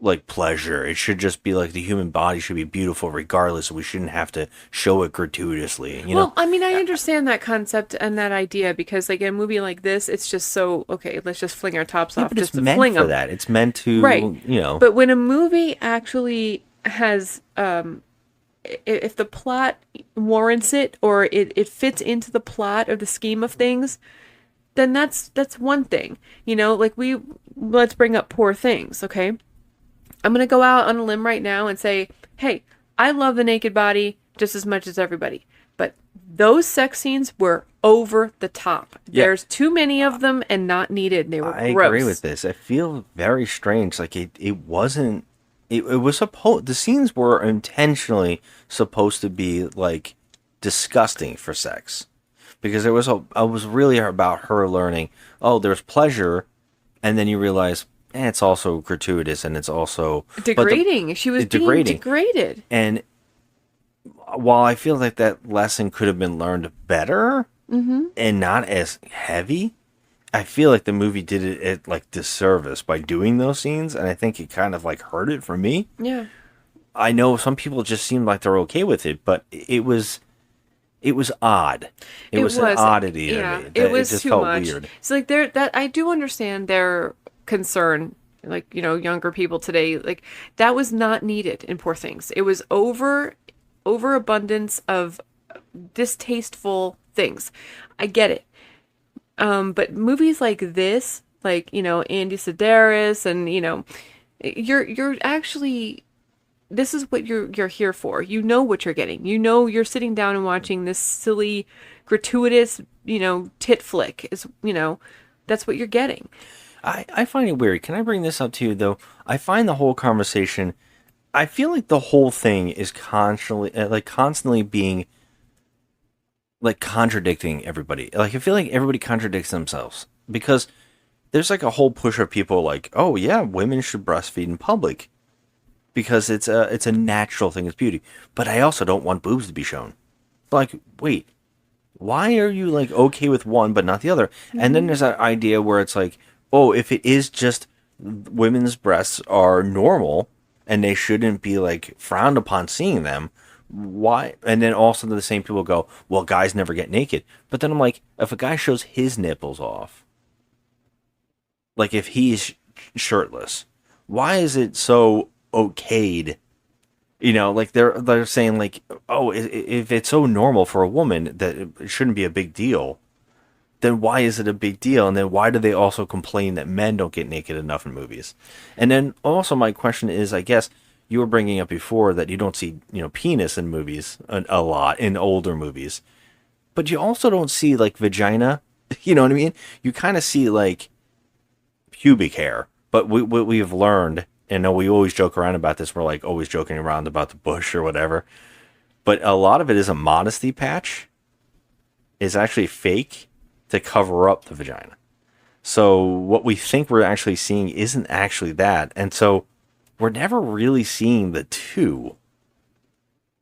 like pleasure. It should just be like the human body should be beautiful regardless. We shouldn't have to show it gratuitously. Well, I mean, I understand that concept and that idea because, like, in a movie like this, it's just so, okay, let's just fling our tops off but just it's to meant fling for them. that. It's meant to, Right. But But when a movie actually has, if the plot warrants it or it fits into the plot or the scheme of things, then that's one thing. Like let's bring up Poor Things, okay? I'm going to go out on a limb right now and say, hey, I love the naked body just as much as everybody. But those sex scenes were over the top. Yeah. There's too many of them and not needed. They were I gross. agree with this. I feel very strange. Like it wasn't. It was supposed. The scenes were intentionally supposed to be like disgusting for sex, because it was really about her learning. Oh, there's pleasure, and then you realize it's also gratuitous and it's also Degrading. She was being degraded. And while I feel like that lesson could have been learned better and not as heavy, I feel like the movie did it at like disservice by doing those scenes, and I think it kind of like hurt it for me. Yeah. I know some people just seemed like they're okay with it, but it was odd. It was an oddity to me. It was just too felt much. weird. So like that I do understand their concern, like, younger people today, like that was not needed in Poor Things. It was overabundance of distasteful things. I get it. But movies like this, like, Andy Sedaris and, you're actually this is what you're here for. You know what you're getting. You know you're sitting down and watching this silly, gratuitous, tit flick. That's what you're getting. I find it weird. Can I bring this up to you, though? I find the whole conversation, I feel like the whole thing is constantly being, like, contradicting everybody. Like, I feel like everybody contradicts themselves. Because there's, like, a whole push of people like, oh, yeah, women should breastfeed in public. Because it's a natural thing, it's beauty. But I also don't want boobs to be shown. Like, wait, why are you, like, okay with one but not the other? Mm-hmm. And then there's that idea where it's like, oh, if it is just women's breasts are normal and they shouldn't be, like, frowned upon seeing them, why? And then also the same people go, well, guys never get naked. But then I'm like, if a guy shows his nipples off, like if he's shirtless, why is it so okayed? Like they're saying, like, oh, if it's so normal for a woman that it shouldn't be a big deal, then why is it a big deal? And then why do they also complain that men don't get naked enough in movies? And then also my question is, I guess you were bringing up before that you don't see, penis in movies a lot in older movies, but you also don't see, like, vagina. You know what I mean? You kind of see, like, pubic hair. But what we've learned, and we always joke around about this, we're, like, always joking around about the bush or whatever, but a lot of it is a modesty patch. It's actually fake to cover up the vagina. So what we think we're actually seeing isn't actually that. And so we're never really seeing the two.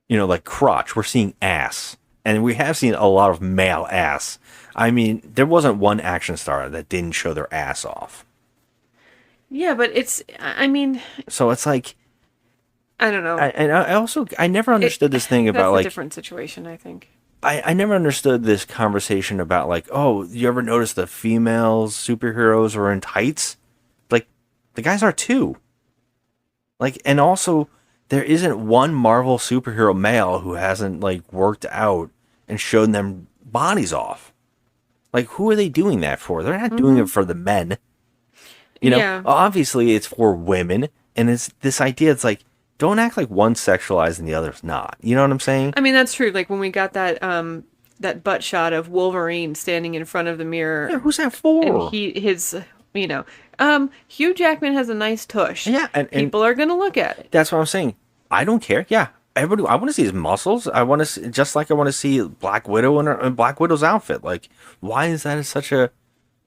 Like crotch, we're seeing ass. And we have seen a lot of male ass. I mean, there wasn't one action star that didn't show their ass off. Yeah, but so it's like, I don't know. I never understood this thing about, like, a different situation, I think. I never understood this conversation about, like, oh, you ever notice the female superheroes are in tights? Like, the guys are too. Like, and also, there isn't one Marvel superhero male who hasn't, like, worked out and shown them bodies off. Like, who are they doing that for? They're not doing it for the men. Yeah. Obviously it's for women, and it's this idea, it's like, don't act like one's sexualized and the other's not. You know what I'm saying? I mean, that's true. Like, when we got that butt shot of Wolverine standing in front of the mirror. Yeah, who's that for? And Hugh Jackman has a nice tush. Yeah, and people are going to look at it. That's what I'm saying. I don't care. Yeah, everybody. I want to see his muscles. I want to see, just like I want to see Black Widow in Black Widow's outfit. Like, why is that such a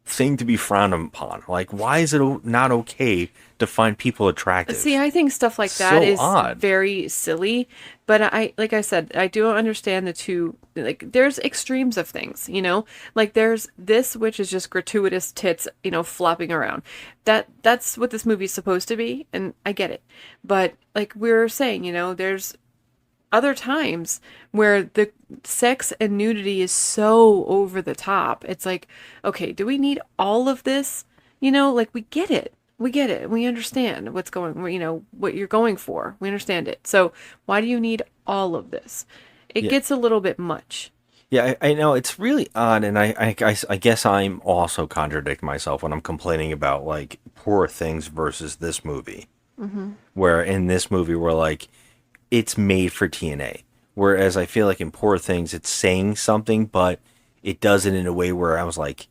thing to be frowned upon? Like, why is it not okay to find people attractive? See, I think stuff like that is odd. Very silly. But like I said, I do understand the two. Like, there's extremes of things, Like, there's this, which is just gratuitous tits, flopping around. That's what this movie's supposed to be, and I get it. But like we were saying, there's other times where the sex and nudity is so over the top. It's like, okay, do we need all of this? Like, we get it. We get it. We understand what's going, what you're going for. We understand it. So why do you need all of this? It gets a little bit much. Yeah, I know. It's really odd. And I guess I'm also contradicting myself when I'm complaining about, like, Poor Things versus this movie. Mm-hmm. Where in this movie, we're like, it's made for TNA. Whereas I feel like in Poor Things, it's saying something, but it does it in a way where I was like,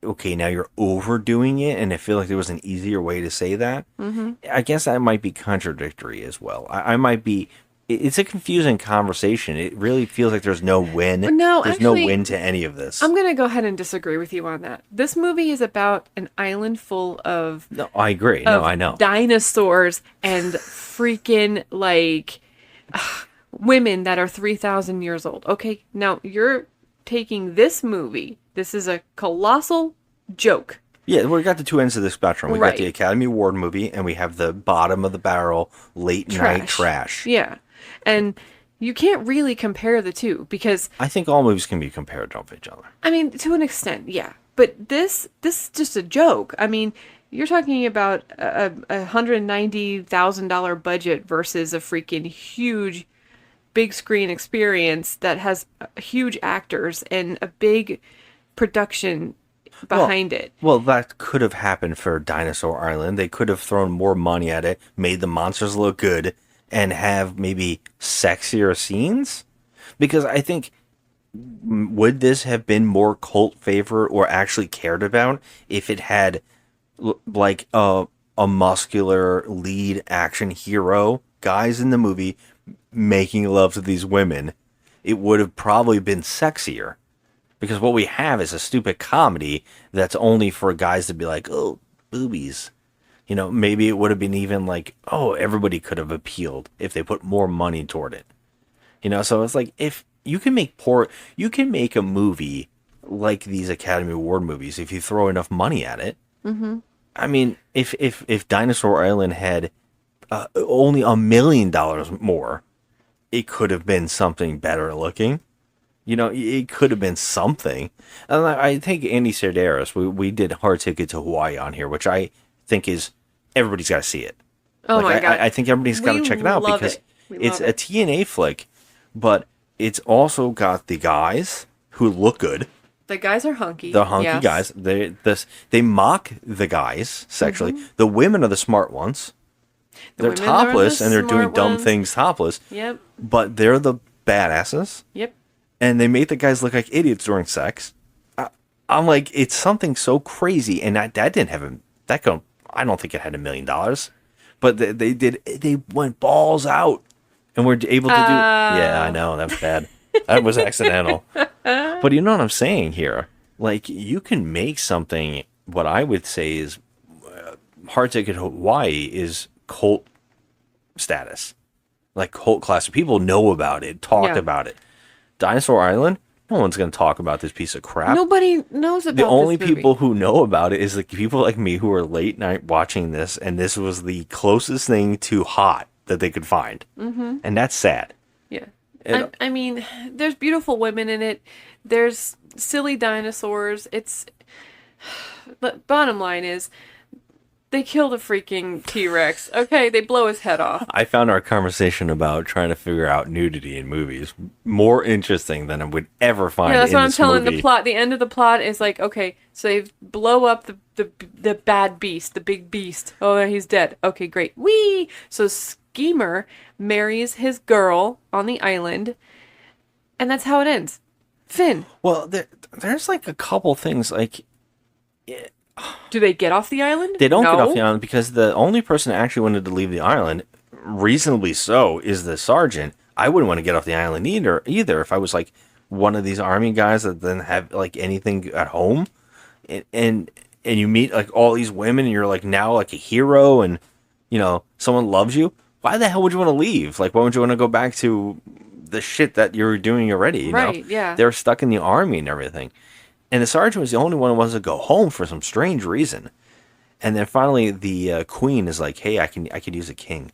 okay, now you're overdoing it, and I feel like there was an easier way to say that. Mm-hmm. I guess that might be contradictory as well. I might be... It's a confusing conversation. It really feels like there's no win. There's no win to any of this. I'm going to go ahead and disagree with you on that. This movie is about an island full of... No, I agree. No, I know. Dinosaurs and freaking, like, women that are 3,000 years old. Okay, now you're taking this movie... This is a colossal joke. Yeah, we got the two ends of the spectrum. We Right. got the Academy Award movie, and we have the bottom of the barrel late night trash. Yeah, and you can't really compare the two because I think all movies can be compared to each other. I mean, to an extent, yeah. But this is just a joke. I mean, you're talking about a $190,000 budget versus a freaking huge, big screen experience that has huge actors and a big production behind it. Well, that could have happened for Dinosaur Island. They could have thrown more money at it, made the monsters look good, and have maybe sexier scenes? Because I think, would this have been more cult favor or actually cared about if it had like a muscular lead action hero, guys in the movie making love to these women? It would have probably been sexier. Because what we have is a stupid comedy that's only for guys to be like, oh, boobies. You know, maybe it would have been even like, oh, everybody could have appealed if they put more money toward it. You know, so it's like, if you can make a movie like these Academy Award movies if you throw enough money at it. Mm-hmm. I mean, if Dinosaur Island had only $1 million more, it could have been something better looking. You know, it could have been something. And I think Andy Sedaris, we did Hard Ticket to Hawaii on here, which I think is, everybody's got to see it. Oh my God. I think everybody's got to check it out because it's a TNA flick, but it's also got the guys who look good. The guys are hunky. The hunky guys. They mock the guys sexually. Mm-hmm. The women are the smart ones. They're topless and they're doing dumb things topless. Yep. But they're the badasses. Yep. And they make the guys look like idiots during sex. I'm like, it's something so crazy, and that didn't have I don't think it had $1 million, but they went balls out, and were able to do. Yeah, I know that was bad. That was accidental. But you know what I'm saying here? Like, you can make something. What I would say is, Hard Ticket to Hawaii is cult status, like cult class. People know about it, talked about it. Dinosaur Island, no one's going to talk about this piece of crap. Nobody knows about the only this movie. people who know about it is like people like me who are late night watching this, and this was the closest thing to hot that they could find. Mm-hmm. And that's sad. Yeah. I mean, there's beautiful women in it. There's silly dinosaurs. But bottom line is, they killed a freaking T-Rex. Okay, they blow his head off. I found our conversation about trying to figure out nudity in movies more interesting than I would ever find in this movie. Yeah, that's what I'm telling. The plot, the end of the plot is like, okay, so they blow up the bad beast, the big beast. Oh, he's dead. Okay, great. Whee! So Schemer marries his girl on the island, and that's how it ends. Finn. Well, there's like a couple things like... Do they get off the island? They don't get off the island because the only person that actually wanted to leave the island, reasonably so, is the sergeant. I wouldn't want to get off the island either if I was like one of these army guys that didn't have like anything at home, and you meet like all these women and you're like now like a hero and you know someone loves you. Why the hell would you want to leave? Like, why would you want to go back to the shit that you're doing already? You know? Yeah. They're stuck in the army and everything. And the sergeant was the only one who wanted to go home for some strange reason. And then finally, the queen is like, "Hey, I could use a king."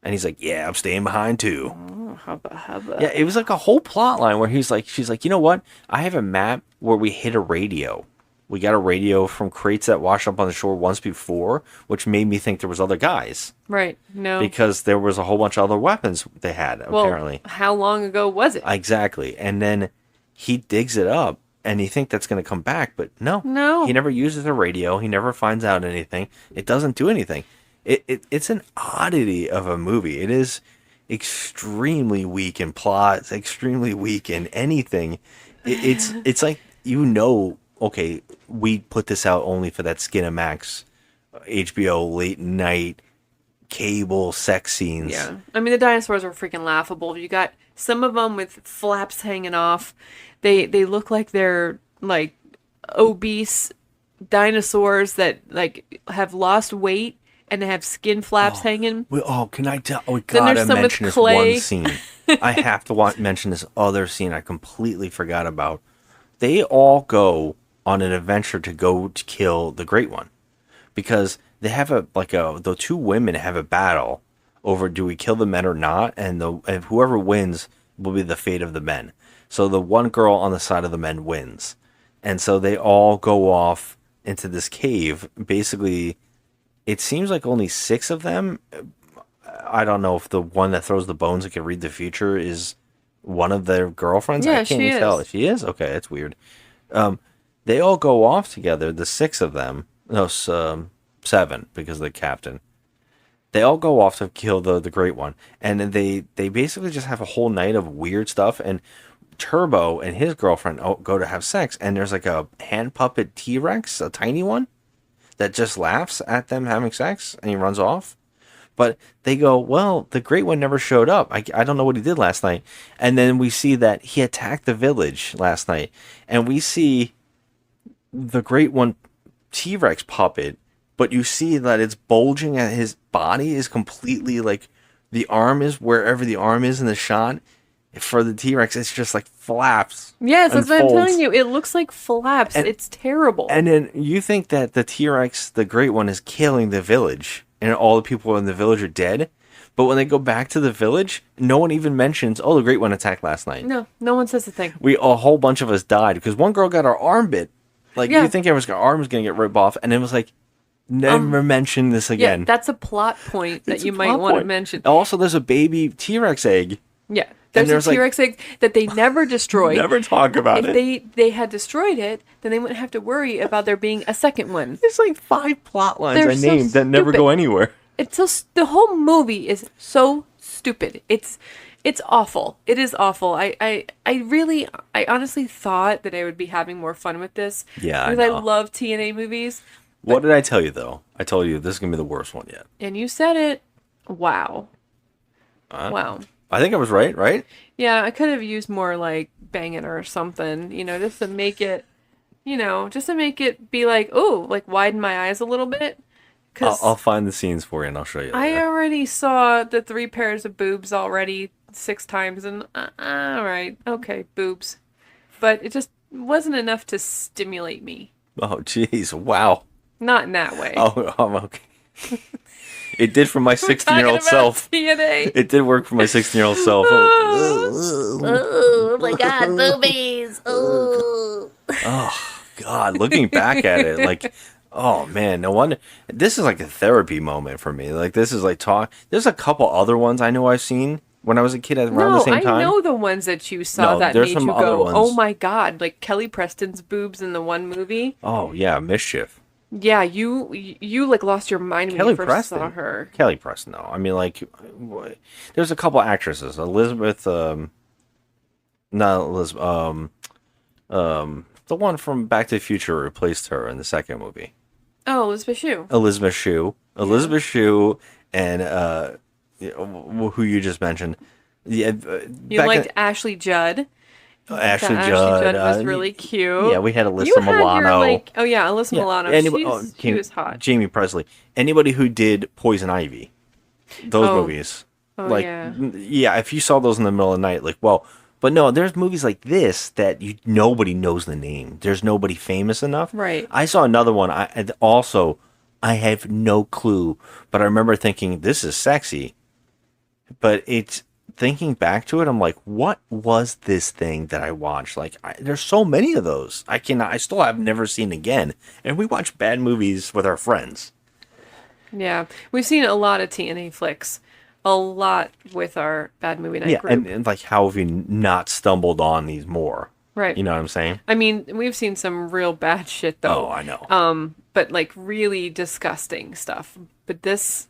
And he's like, "Yeah, I'm staying behind too." Oh, hubba. Yeah, it was like a whole plot line where she's like, "You know what? I have a map where we hit a radio. We got a radio from crates that washed up on the shore once before, which made me think there was other guys." Right. No. Because there was a whole bunch of other weapons they had, apparently. How long ago was it? Exactly. And then he digs it up. And you think that's going to come back, but no. He never uses a radio. He never finds out anything. It doesn't do anything. It's an oddity of a movie. It is extremely weak in plot. It's extremely weak in anything. It's like, okay, we put this out only for that Skinamax, HBO late night cable sex scenes. Yeah. I mean, the dinosaurs are freaking laughable. You got some of them with flaps hanging off. They look like they're like obese dinosaurs that like have lost weight and they have skin flaps hanging. Can I tell? We gotta mention this one scene. I have to mention this other scene I completely forgot about. They all go on an adventure to go to kill the Great One because they have the two women have a battle over do we kill the men or not, and whoever wins will be the fate of the men. So the one girl on the side of the men wins. And so they all go off into this cave. Basically, it seems like only 6 of them. I don't know if the one that throws the bones that can read the future is one of their girlfriends. Yeah, I can't even tell. She is? Okay, that's weird. They all go off together, the 6 of them. No, 7, because of the captain. They all go off to kill the great one, and then they basically just have a whole night of weird stuff. And Turbo and his girlfriend go to have sex, and there's like a hand puppet T-Rex, a tiny one, that just laughs at them having sex, and he runs off. But they go, well, the great one never showed up. I don't know what he did last night. And then we see that he attacked the village last night. And we see the great one T-Rex puppet, but you see that it's bulging and his body is completely like, the arm is wherever the arm is in the shot. For the T-Rex, it's just like flaps. Yes, that's what I'm folds. telling you. It looks like flaps. It's terrible. And then you think that the T-Rex, the great one, is killing the village. And all the people in the village are dead. But when they go back to the village, no one even mentions, oh, the great one attacked last night. No one says a thing. A whole bunch of us died because one girl got her arm bit. Like, you think everyone's arm was going to get ripped off. And it was like, never mention this again. Yeah, that's a plot point that you might want to mention. Also, there's a baby T-Rex egg. Yeah. There's a T-Rex egg that they never destroyed. Never talk about it. If they had destroyed it, then they wouldn't have to worry about there being a second one. There's like 5 plot lines I named that never go anywhere. It's so the whole movie is so stupid. It's awful. It is awful. I honestly thought that I would be having more fun with this. Yeah, because I love TNA movies. What did I tell you though? I told you this is gonna be the worst one yet. And you said it. Wow. Wow. I think I was right? Yeah, I could have used more like banging or something, just to make it, be like, oh, like widen my eyes a little bit. I'll find the scenes for you and I'll show you later. I already saw the 3 pairs of boobs already 6 times, and all right, okay, boobs. But it just wasn't enough to stimulate me. Oh, jeez, wow. Not in that way. Oh, I'm okay. It did for my 16-year-old self. TNA. It did work for my 16-year-old self. Oh my God, boobies! Oh. Oh God, looking back at it, like, oh man, no wonder. This is like a therapy moment for me. Like, this is like talk. There's a couple other ones I know I've seen when I was a kid around the same time. I know the ones that you saw that made you go, oh my God, like Kelly Preston's boobs in the one movie. Oh yeah, Mischief. Yeah, you like lost your mind when you first saw her. Kelly Preston, no. I mean, like, there's a couple actresses. Elizabeth, not Elizabeth, the one from Back to the Future replaced her in the second movie. Oh, Elizabeth Shue. Elizabeth Shue, and who you just mentioned. Yeah, you liked Ashley Judd. Ashley Ashley Judd was really cute. Yeah, we had Alyssa Milano. Alyssa Milano. She was hot. Jamie Presley. Anybody who did Poison Ivy. Those movies. Oh, like, yeah, if you saw those in the middle of the night, like, well, but no, there's movies like this that nobody knows the name. There's nobody famous enough. Right. I saw another one. I have no clue, but I remember thinking, this is sexy. But it's, thinking back to it, I'm like, what was this thing that I watched? Like, there's so many of those. I still have never seen again. And we watch bad movies with our friends. Yeah. We've seen a lot of TNA flicks. A lot with our bad movie night group. And like, how have we not stumbled on these more? Right. You know what I'm saying? I mean, we've seen some real bad shit, though. Oh, I know. But like really disgusting stuff. But this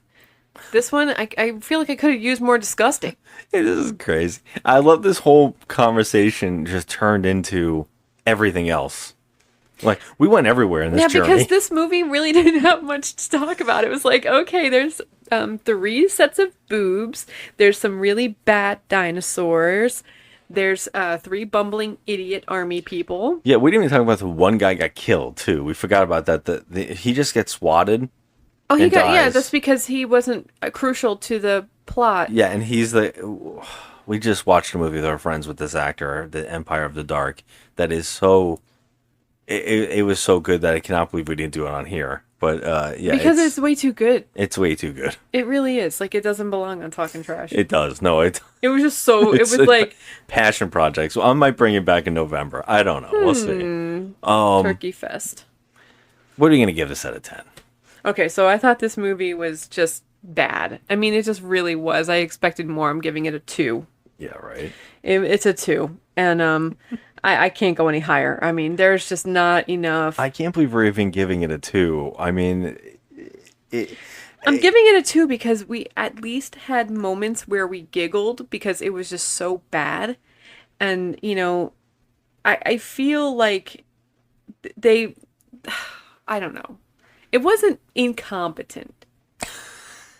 one, I feel like I could have used more disgusting. It is crazy. I love this whole conversation just turned into everything else. Like, we went everywhere in this journey. Yeah, because this movie really didn't have much to talk about. It was like, okay, there's 3 sets of boobs. There's some really bad dinosaurs. There's 3 bumbling idiot army people. Yeah, we didn't even talk about the one guy got killed, too. We forgot about that. He just gets swatted. Oh, he got, yeah, that's because he wasn't crucial to the plot. Yeah, and we just watched a movie with our friends with this actor, The Empire of the Dark, that is so, it was so good that I cannot believe we didn't do it on here. But, yeah. Because it's way too good. It's way too good. It really is. Like, it doesn't belong on Talking Trash. It does. No, it was just so, it was like. Passion project. So I might bring it back in November. I don't know. We'll see. Turkey Fest. What are you going to give this out of 10? Okay, so I thought this movie was just bad. I mean, it just really was. I expected more. I'm giving it a 2. Yeah, right. It's a 2. And I can't go any higher. I mean, there's just not enough. I can't believe we're even giving it a 2. I mean, I'm giving it a 2 because we at least had moments where we giggled because it was just so bad. And, you know, I feel like they, I don't know. It wasn't incompetent.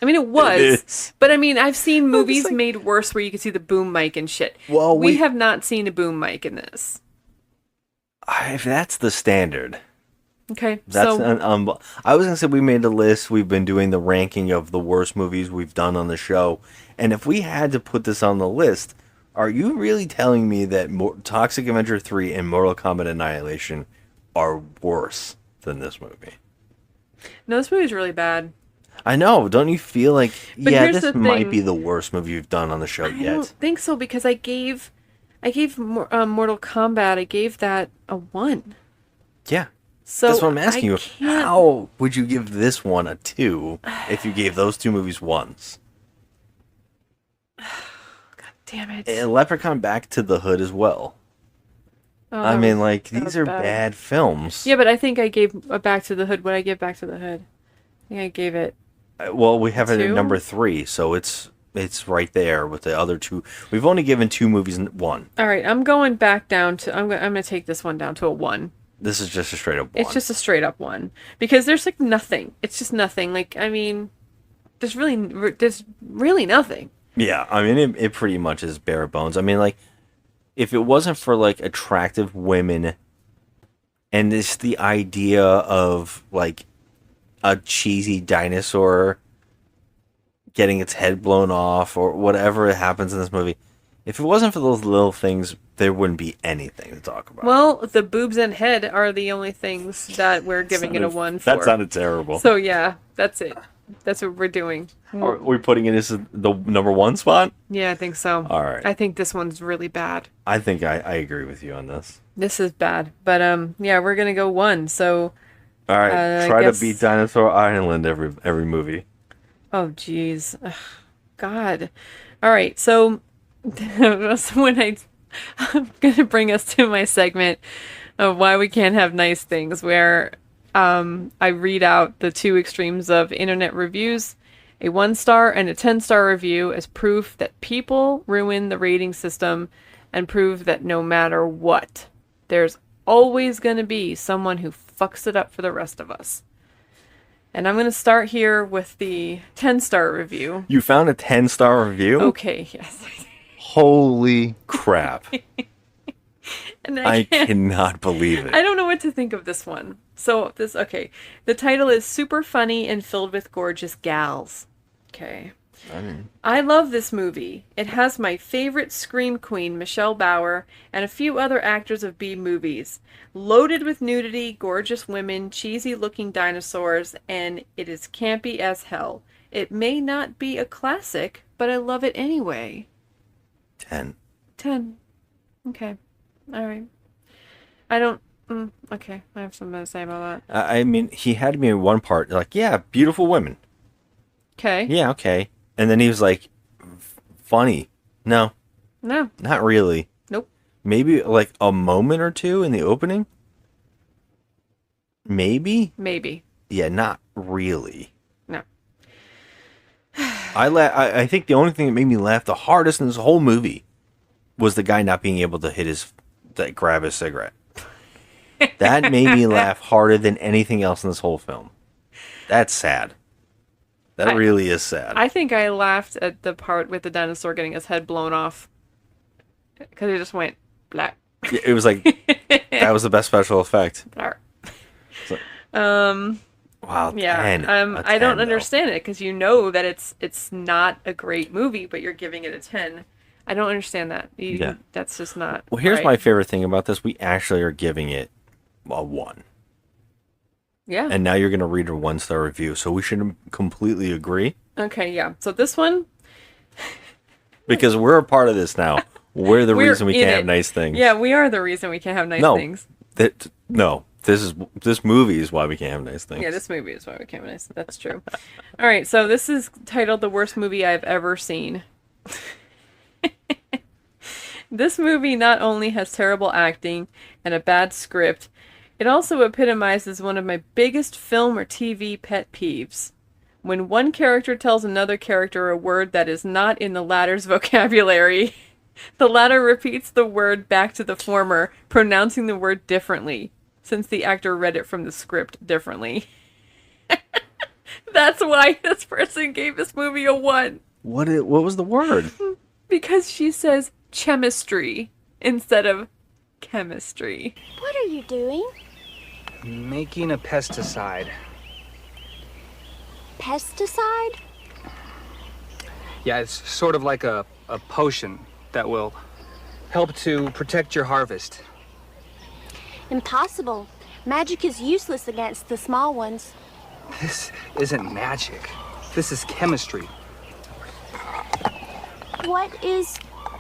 I mean, it was. But I mean, I've seen movies made worse where you can see the boom mic and shit. Well, we have not seen a boom mic in this. If that's the standard. Okay, That's so I was gonna say we made a list. We've been doing the ranking of the worst movies we've done on the show, and if we had to put this on the list, are you really telling me that Toxic Avenger 3 and Mortal Kombat Annihilation are worse than this movie? no, this movie's really bad. I know. Don't you feel like But here's this the might thing. be the worst movie you've done on the show I yet? don't think so because I gave Mortal Kombat. I gave that a 1. Yeah. So That's what I'm asking I you. can't- How would you give this one a 2 if you gave those two movies 1s? Damn it! And Leprechaun Back to the Hood as well. Oh, I mean, like, that these was are bad. bad films. Yeah, but I think I gave Back to the Hood. What did I give Back to the Hood? I think I gave it. Well, we have it at 2? number 3, so it's right there with the other 2. We've only given 2 movies 1. All right, I'm going back down to. I'm gonna take this one down to a 1. This is just a straight up 1. It's just a straight up 1 because there's like nothing. It's just nothing. Like I mean, there's really nothing. Yeah, I mean, it pretty much is bare bones. I mean, like, if it wasn't for, like, attractive women and it's the idea of, like, a cheesy dinosaur getting its head blown off or whatever happens in this movie, if it wasn't for those little things, there wouldn't be anything to talk about. Well, the boobs and head are the only things that we're giving it a 1 for. That sounded terrible. So yeah, that's it. That's what we're doing. Are we putting it as the number 1 spot? Yeah, I think so. All right. I think this one's really bad. I think I agree with you on this. This is bad, but yeah, we're gonna go 1. So, All right, I try guess- to beat Dinosaur Island every movie. oh jeez, Ugh, God. All right, so when I'm gonna bring us to my segment of why we can't have nice things, where I read out the 2 extremes of internet reviews, a 1-star and a 10-star review, as proof that people ruin the rating system and prove that no matter what, there's always going to be someone who fucks it up for the rest of us. And I'm going to start here with the 10-star review. You found a 10-star review? Okay, yes. Holy crap. And I can't- cannot believe it. I don't know what to think of this one. So okay. The title is Super Funny and Filled with Gorgeous Gals. Okay. I love this movie. It has my favorite scream queen, Michelle Bauer, and a few other actors of B movies. Loaded with nudity, gorgeous women, cheesy looking dinosaurs, and it is campy as hell. It may not be a classic, but I love it anyway. 10. 10. Okay. All right. I don't. Okay. I have something to say about that. I mean, he had me in one part, like, yeah, beautiful women. Okay. Yeah, okay. And then he was like, funny. No, No. not really. Nope. Maybe like a moment or two in the opening? Maybe? Maybe. Yeah, not really. No. I think the only thing that made me laugh the hardest in this whole movie was the guy not being able to grab his cigarette. That made me laugh harder than anything else in this whole film. That's sad. That really is sad. I think I laughed at the part with the dinosaur getting his head blown off. Because it just went black. It was like, that was the best special effect. Blar. Wow, Yeah. 10. I don't understand it because you know that it's not a great movie, but you're giving it a 10. I don't understand that. Yeah. That's just not. Well, here's right. my favorite thing about this. We actually are giving it a 1. Yeah. And now you're going to read a 1-star review, so we should completely agree. Okay, yeah. So this one. Because we're a part of this now. We're the reason we in can't it. have nice things. Yeah, we are the reason we can't have nice No, things. this movie is why we can't have nice things. Yeah, this movie is why we can't have nice. That's true. All right, so this is titled The Worst Movie I've Ever Seen. This movie not only has terrible acting and a bad script, it also epitomizes one of my biggest film or TV pet peeves. When one character tells another character a word that is not in the latter's vocabulary, the latter repeats the word back to the former, pronouncing the word differently, since the actor read it from the script differently. That's why this person gave this movie a 1. What was the word? Because she says chemistry instead of chemistry. What are you doing? Making a pesticide. Pesticide? Yeah, it's sort of like a potion that will help to protect your harvest. Impossible. Magic is useless against the small ones. This isn't magic. This is chemistry. What is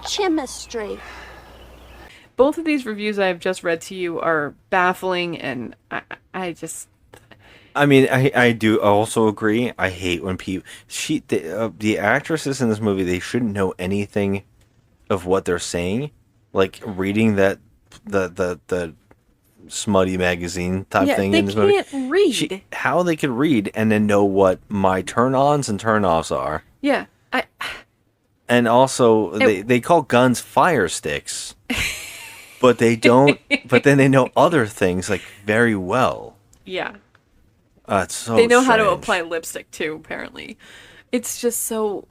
chemistry? Both of these reviews I have just read to you are baffling, and I just... I mean, I do also agree. I hate when people... the actresses in this movie, they shouldn't know anything of what they're saying. Like, reading the smutty magazine type thing in this movie. They can't read. How they could read and then know what my turn-ons and turn-offs are. Yeah, And also, they call guns fire sticks. But they don't... But then they know other things, like, very well. Yeah. It's so They know how to strange. apply lipstick, too, apparently. It's just so...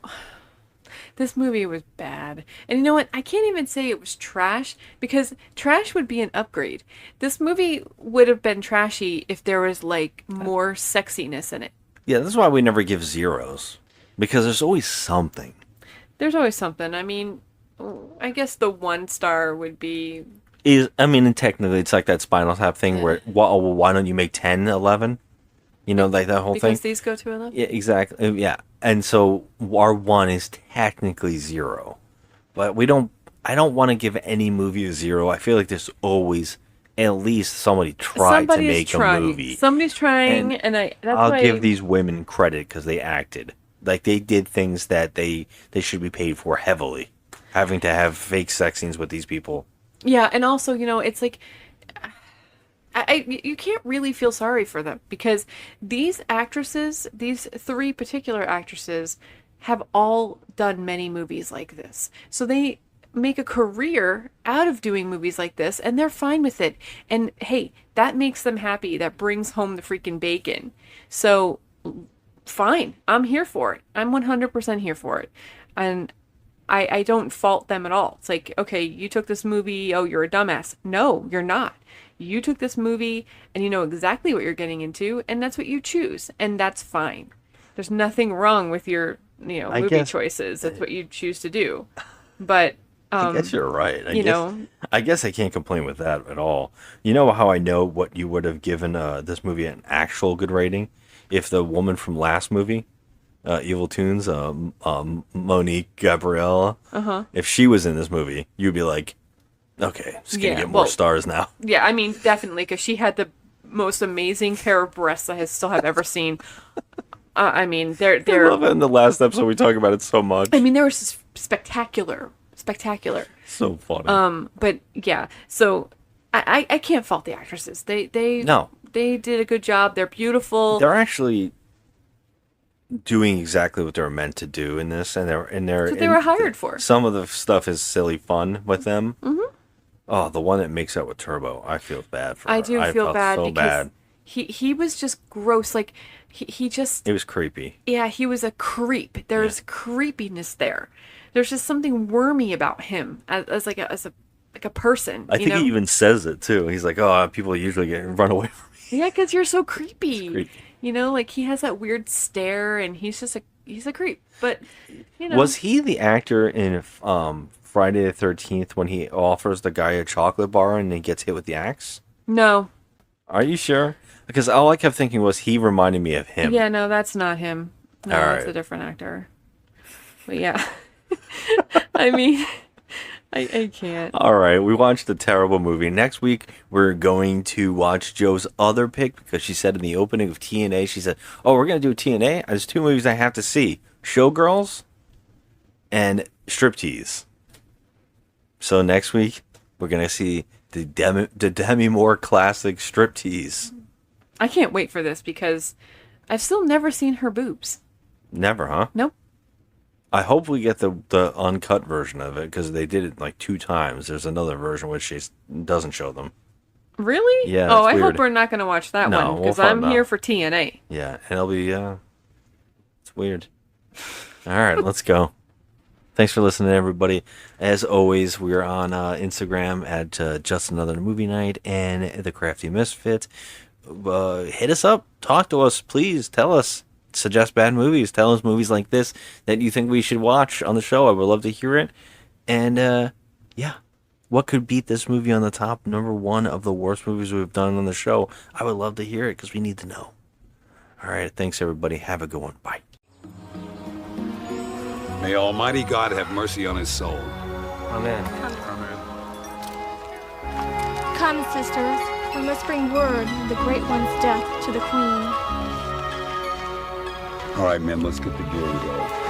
This movie was bad. And you know what? I can't even say it was trash, because trash would be an upgrade. This movie would have been trashy if there was, like, more sexiness in it. Yeah, that's why we never give zeros. Because there's always something. There's always something. I mean, I guess the 1 star would be... And technically, it's like that Spinal Tap thing where, well, why don't you make 10, 11? You know, like that whole thing. Because these go to 11? Yeah, exactly. Yeah. And so our 1 is technically 0. But I don't want to give any movie a 0. I feel like there's always at least somebody tried to make a movie. Somebody's trying, and I'll give these women credit because they acted. Like, they did things that they should be paid for heavily. Having to have fake sex scenes with these people. Yeah, and also, you know, it's like... you can't really feel sorry for them, because these actresses, these 3 particular actresses, have all done many movies like this. So they make a career out of doing movies like this, and they're fine with it. And hey, that makes them happy. That brings home the freaking bacon. So fine, I'm here for it. I'm 100% here for it. And I don't fault them at all. It's like, okay, you took this movie, oh, you're a dumbass. No, you're not. You took this movie and you know exactly what you're getting into, and that's what you choose, and that's fine. There's nothing wrong with your, movie choices. That's what you choose to do. But I guess you're right. know, I guess I can't complain with that at all. You know how I know what you would have given this movie an actual good rating? If the woman from last movie, Evil Toons, Monique Gabrielle, if she was in this movie, you'd be like, okay, it's gonna get more stars now. Yeah, I mean, definitely, because she had the most amazing pair of breasts I still have ever seen. I mean, they're... I love it in the last episode we talk about it so much. I mean, they were spectacular. So funny. But yeah, so I can't fault the actresses. They did a good job. They're beautiful. They're actually doing exactly what they're meant to do in this, and they're what they were hired for. Some of the stuff is silly fun with them. Mm-hmm. Oh, the one that makes out with Turbo, I feel bad for her. I do feel bad so because bad. He was just gross. Like he just... It was creepy. Yeah, he was a creep. There's creepiness there. There's just something wormy about him as like a person. I think he even says it too. He's like, "Oh, people usually run away from me." Yeah, because you're so creepy. Creepy. You know, like he has that weird stare, and he's a creep. But was he the actor in Friday the 13th when he offers the guy a chocolate bar and he gets hit with the axe? No. Are you sure? Because all I kept thinking was he reminded me of him. Yeah, no, that's not him. No, all that's right. a different actor. But yeah. I mean, I can't. All right, we watched a terrible movie. Next week, we're going to watch Joe's other pick because she said in the opening of TNA, she said, "Oh, we're going to do TNA? There's 2 movies I have to see. Showgirls and Striptease." So next week, we're going to see the Demi Moore classic Striptease. I can't wait for this because I've still never seen her boobs. Never, huh? Nope. I hope we get the uncut version of it because they did it like 2 times. There's another version which she doesn't show them. Really? Yeah. Oh, that's I weird. hope we're not going to watch that No, one we'll because find I'm here out. for TNA. Yeah, and it'll be it's weird. All right, let's go. Thanks for listening, everybody. As always, we are on Instagram at Just Another Movie Night and The Crafty Misfit. Hit us up. Talk to us. Please tell us. Suggest bad movies. Tell us movies like this that you think we should watch on the show. I would love to hear it. And, yeah. What could beat this movie on the top number 1 of the worst movies we've done on the show? I would love to hear it because we need to know. All right. Thanks, everybody. Have a good one. Bye. May Almighty God have mercy on his soul. Amen. Come, sisters. We must bring word of the Great One's death to the Queen. All right, men, let's get the gear and go.